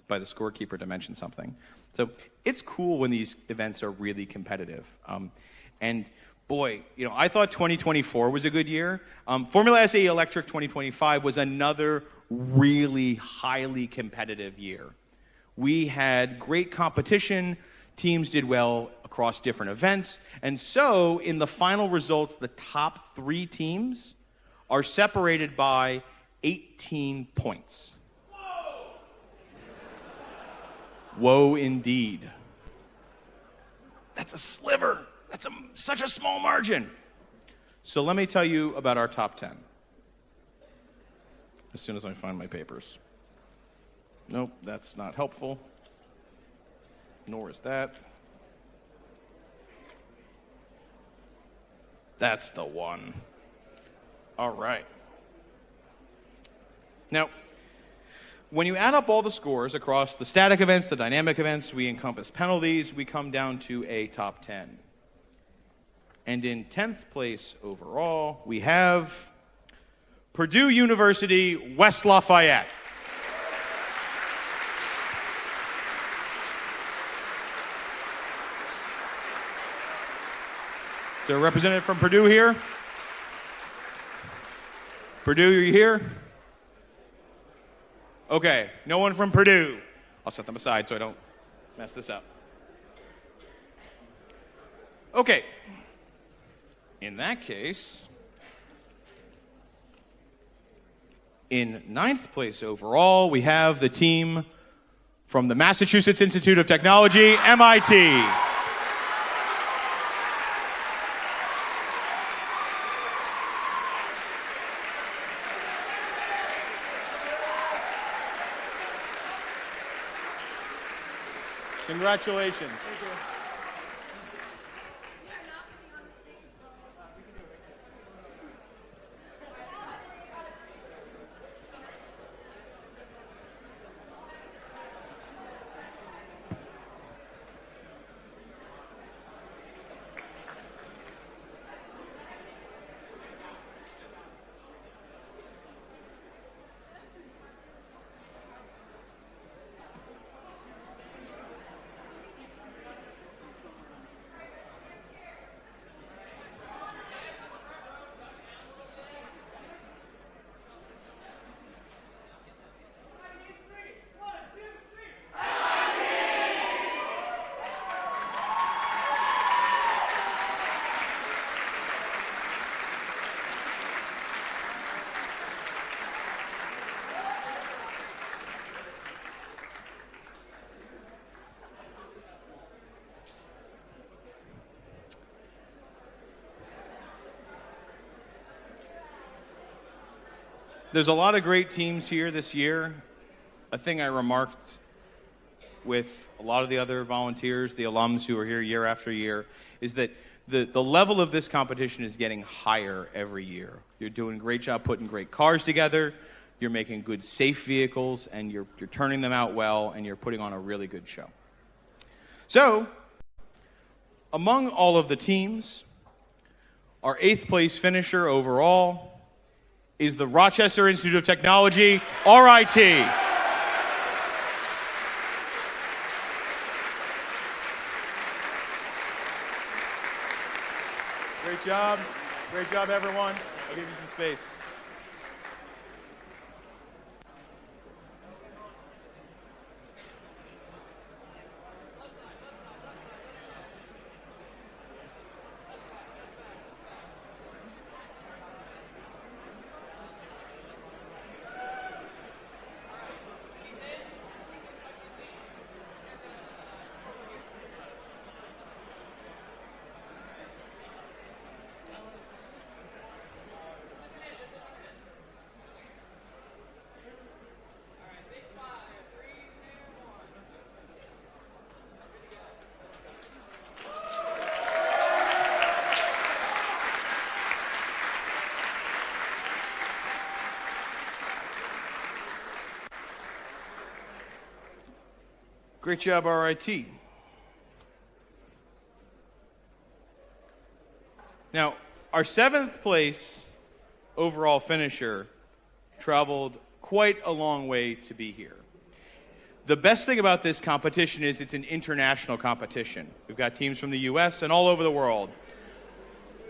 by the scorekeeper to mention something. So it's cool when these events are really competitive. And boy, I thought 2024 was a good year. Formula SAE Electric 2025 was another really highly competitive year. We had great competition, teams did well across different events, and so in the final results, the top 3 teams are separated by 18 points. Whoa, indeed. That's a sliver. That's such a small margin. So let me tell you about our top 10. As soon as I find my papers. Nope, that's not helpful. Nor is that. That's the one. All right. Now, when you add up all the scores across the static events, the dynamic events, we encompass penalties, we come down to a top 10. And in 10th place overall, we have Purdue University, West Lafayette. Is there a representative from Purdue here? Purdue, are you here? Okay, no one from Purdue. I'll set them aside so I don't mess this up. Okay. In that case, in 9th place overall, we have the team from the Massachusetts Institute of Technology, MIT. Congratulations. Thank you. There's a lot of great teams here this year. A thing I remarked with a lot of the other volunteers, the alums who are here year after year, is that the level of this competition is getting higher every year. You're doing a great job putting great cars together, you're making good, safe vehicles, and you're turning them out well, and you're putting on a really good show. So, Among all of the teams, our 8th place finisher overall is the Rochester Institute of Technology, RIT. Great job. Great job, everyone. I'll give you some space. Great job, RIT. Now, our 7th place overall finisher traveled quite a long way to be here. The best thing about this competition is it's an international competition. We've got teams from the US and all over the world.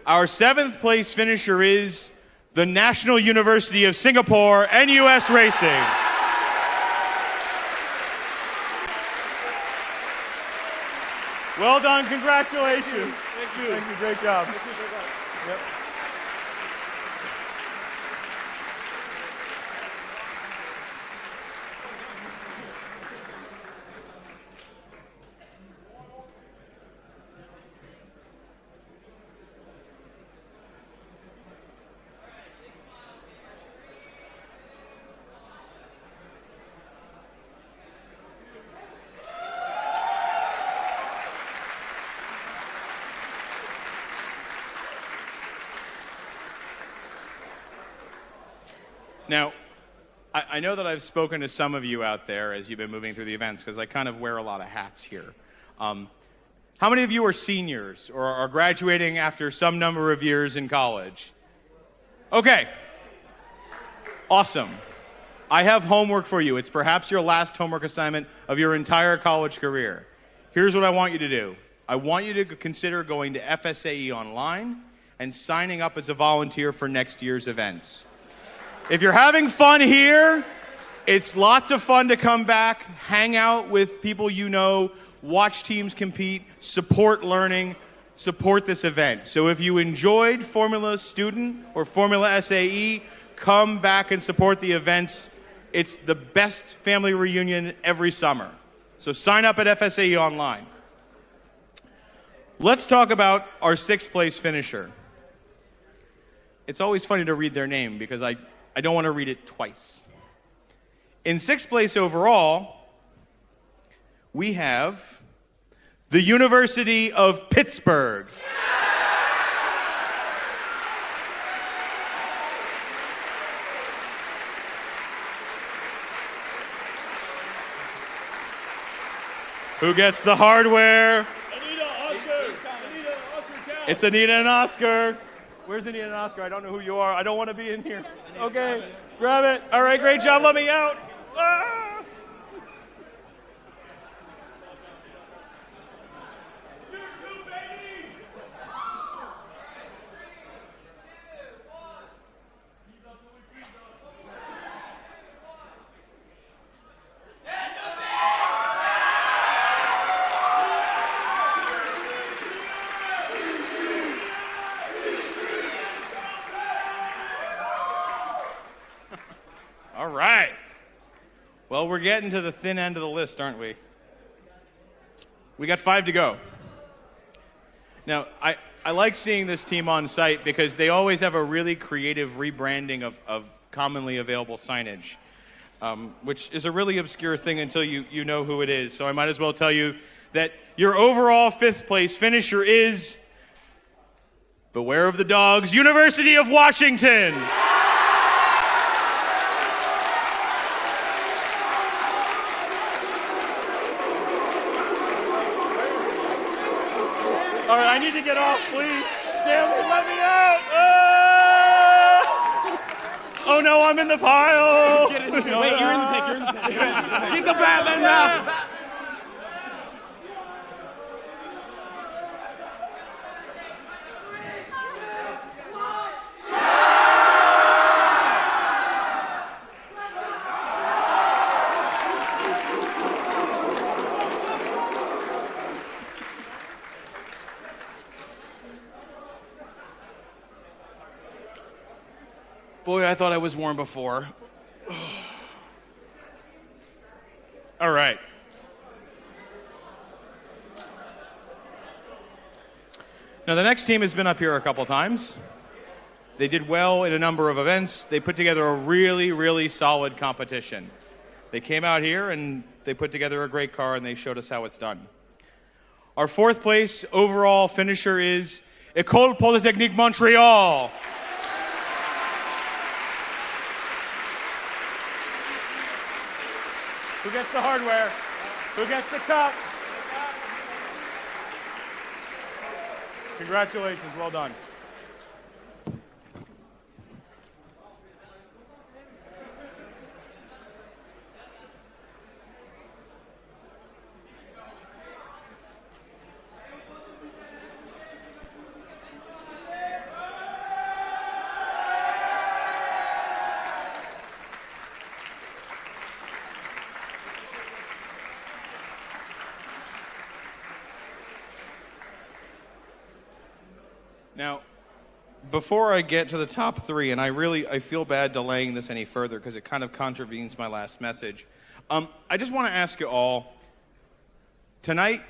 Our 7th place finisher is the National University of Singapore and US Racing. Well done, congratulations. Thank you. Thank you, great job. Yep. Now, I know that I've spoken to some of you out there as you've been moving through the events because I kind of wear a lot of hats here. How many of you are seniors or are graduating after some number of years in college? Okay. Awesome. I have homework for you. It's perhaps your last homework assignment of your entire college career. Here's what I want you to do. I want you to consider going to FSAE online and signing up as a volunteer for next year's events. If you're having fun here, it's lots of fun to come back, hang out with people you know, watch teams compete, support learning, support this event. So if you enjoyed Formula Student or Formula SAE, come back and support the events. It's the best family reunion every summer. So sign up at FSAE online. Let's talk about our 6th place finisher. It's always funny to read their name because I don't want to read it twice. In 6th place overall, we have the University of Pittsburgh. Who gets the hardware? Anita, Oscar, It's Anita and Oscar. Where's Anita and Oscar? I don't know who you are. I don't want to be in here. Okay, grab it. All right, great job. Let me out. Ah! All right. Well, we're getting to the thin end of the list, aren't we? We got 5 to go. Now, I like seeing this team on site because they always have a really creative rebranding of commonly available signage, which is a really obscure thing until you know who it is. So I might as well tell you that your overall 5th place finisher is, beware of the dogs, University of Washington. All right, I need to get off, please. Stanley, let me out. Oh no, I'm in the pile. Wait, you're in the pick. You're in the pick. Get the Batman mask. Boy, I thought I was warm before. All right. Now, the next team has been up here a couple times. They did well in a number of events. They put together a really, really solid competition. They came out here and they put together a great car and they showed us how it's done. Our fourth place overall finisher is École Polytechnique Montreal. Who gets the hardware? Who gets the cup? Congratulations, well done. Now, before I get to the top three, and I feel bad delaying this any further because it kind of contravenes my last message. I just want to ask you all, tonight,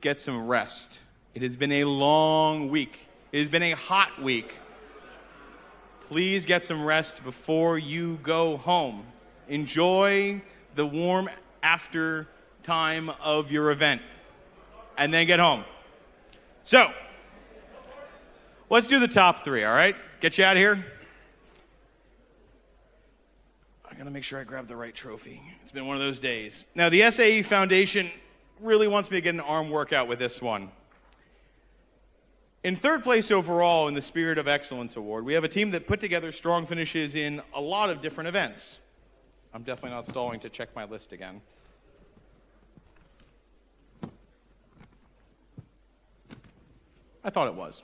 get some rest. It has been a long week. It has been a hot week. Please get some rest before you go home. Enjoy the warm after time of your event, and then get home. So, let's do the top three, all right? Get you out of here. I gotta make sure I grab the right trophy. It's been one of those days. Now, the SAE Foundation really wants me to get an arm workout with this one. In third place overall in the Spirit of Excellence Award, we have a team that put together strong finishes in a lot of different events. I'm definitely not stalling to check my list again. I thought it was.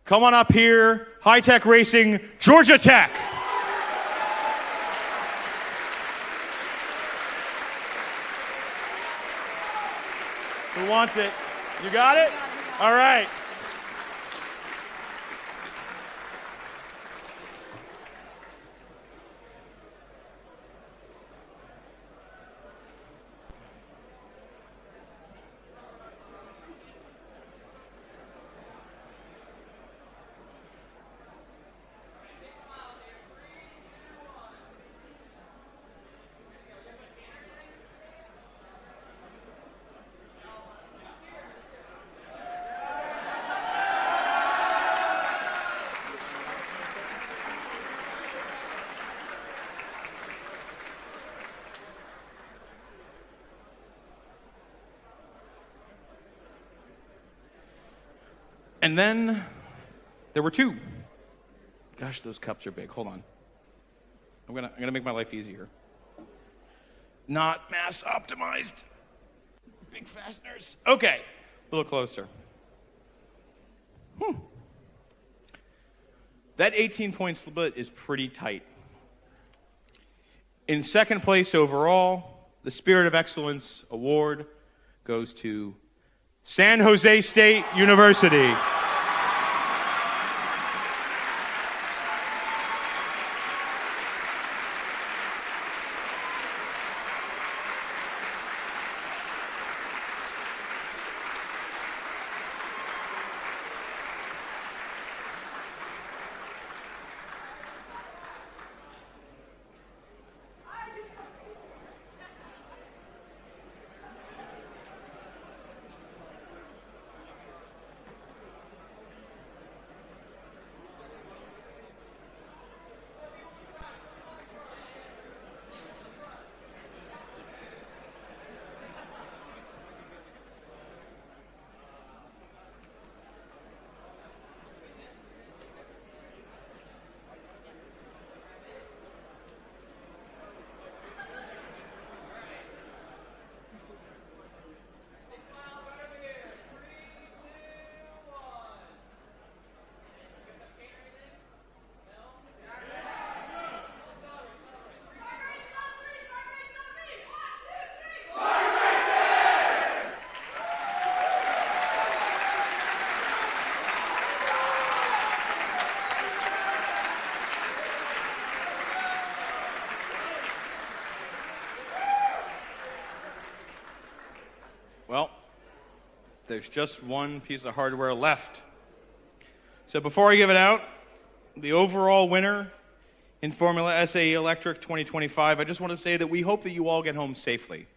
Come on up here, High Tech Racing, Georgia Tech. Who wants it? You got it? All right. And then there were two. Gosh, those cups are big. Hold on. I'm gonna make my life easier. Not mass optimized. Big fasteners. Okay, a little closer. That 18-point split is pretty tight. In second place overall, the Spirit of Excellence Award goes to San Jose State University. There's just one piece of hardware left. So before I give it out, the overall winner in Formula SAE Electric 2025, I just want to say that we hope that you all get home safely.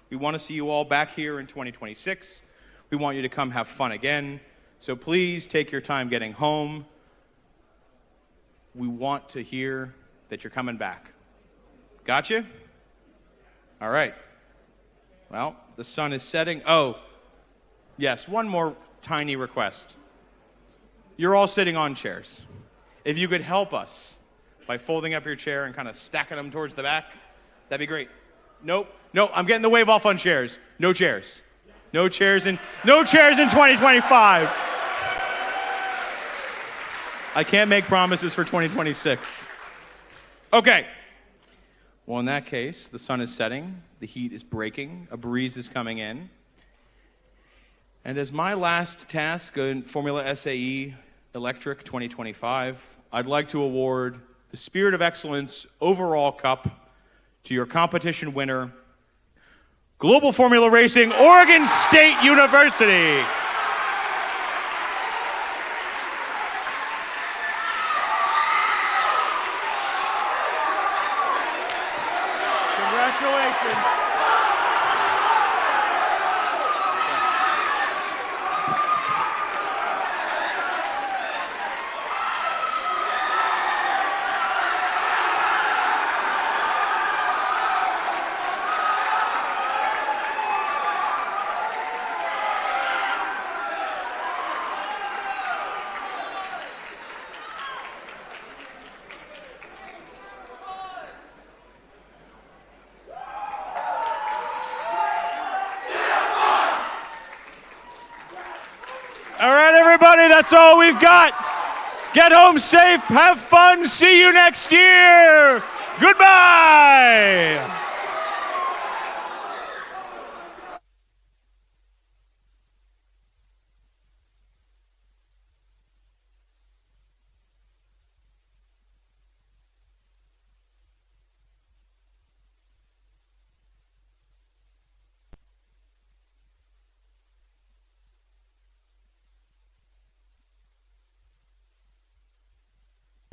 We want to see you all back here in 2026. We want you to come have fun again. So please take your time getting home. We want to hear that you're coming back. Gotcha? All right. Well, the sun is setting. Oh, yes, one more tiny request. You're all sitting on chairs. If you could help us by folding up your chair and kind of stacking them towards the back, that'd be great. Nope. No, I'm getting the wave off on chairs. No chairs. No chairs in 2025. I can't make promises for 2026. Okay. Well, in that case, the sun is setting, the heat is breaking, a breeze is coming in. And as my last task in Formula SAE Electric 2025, I'd like to award the Spirit of Excellence Overall Cup to your competition winner, Global Formula Racing, Oregon State University. Congratulations. All right, everybody, that's all we've got. Get home safe, have fun, see you next year. Goodbye.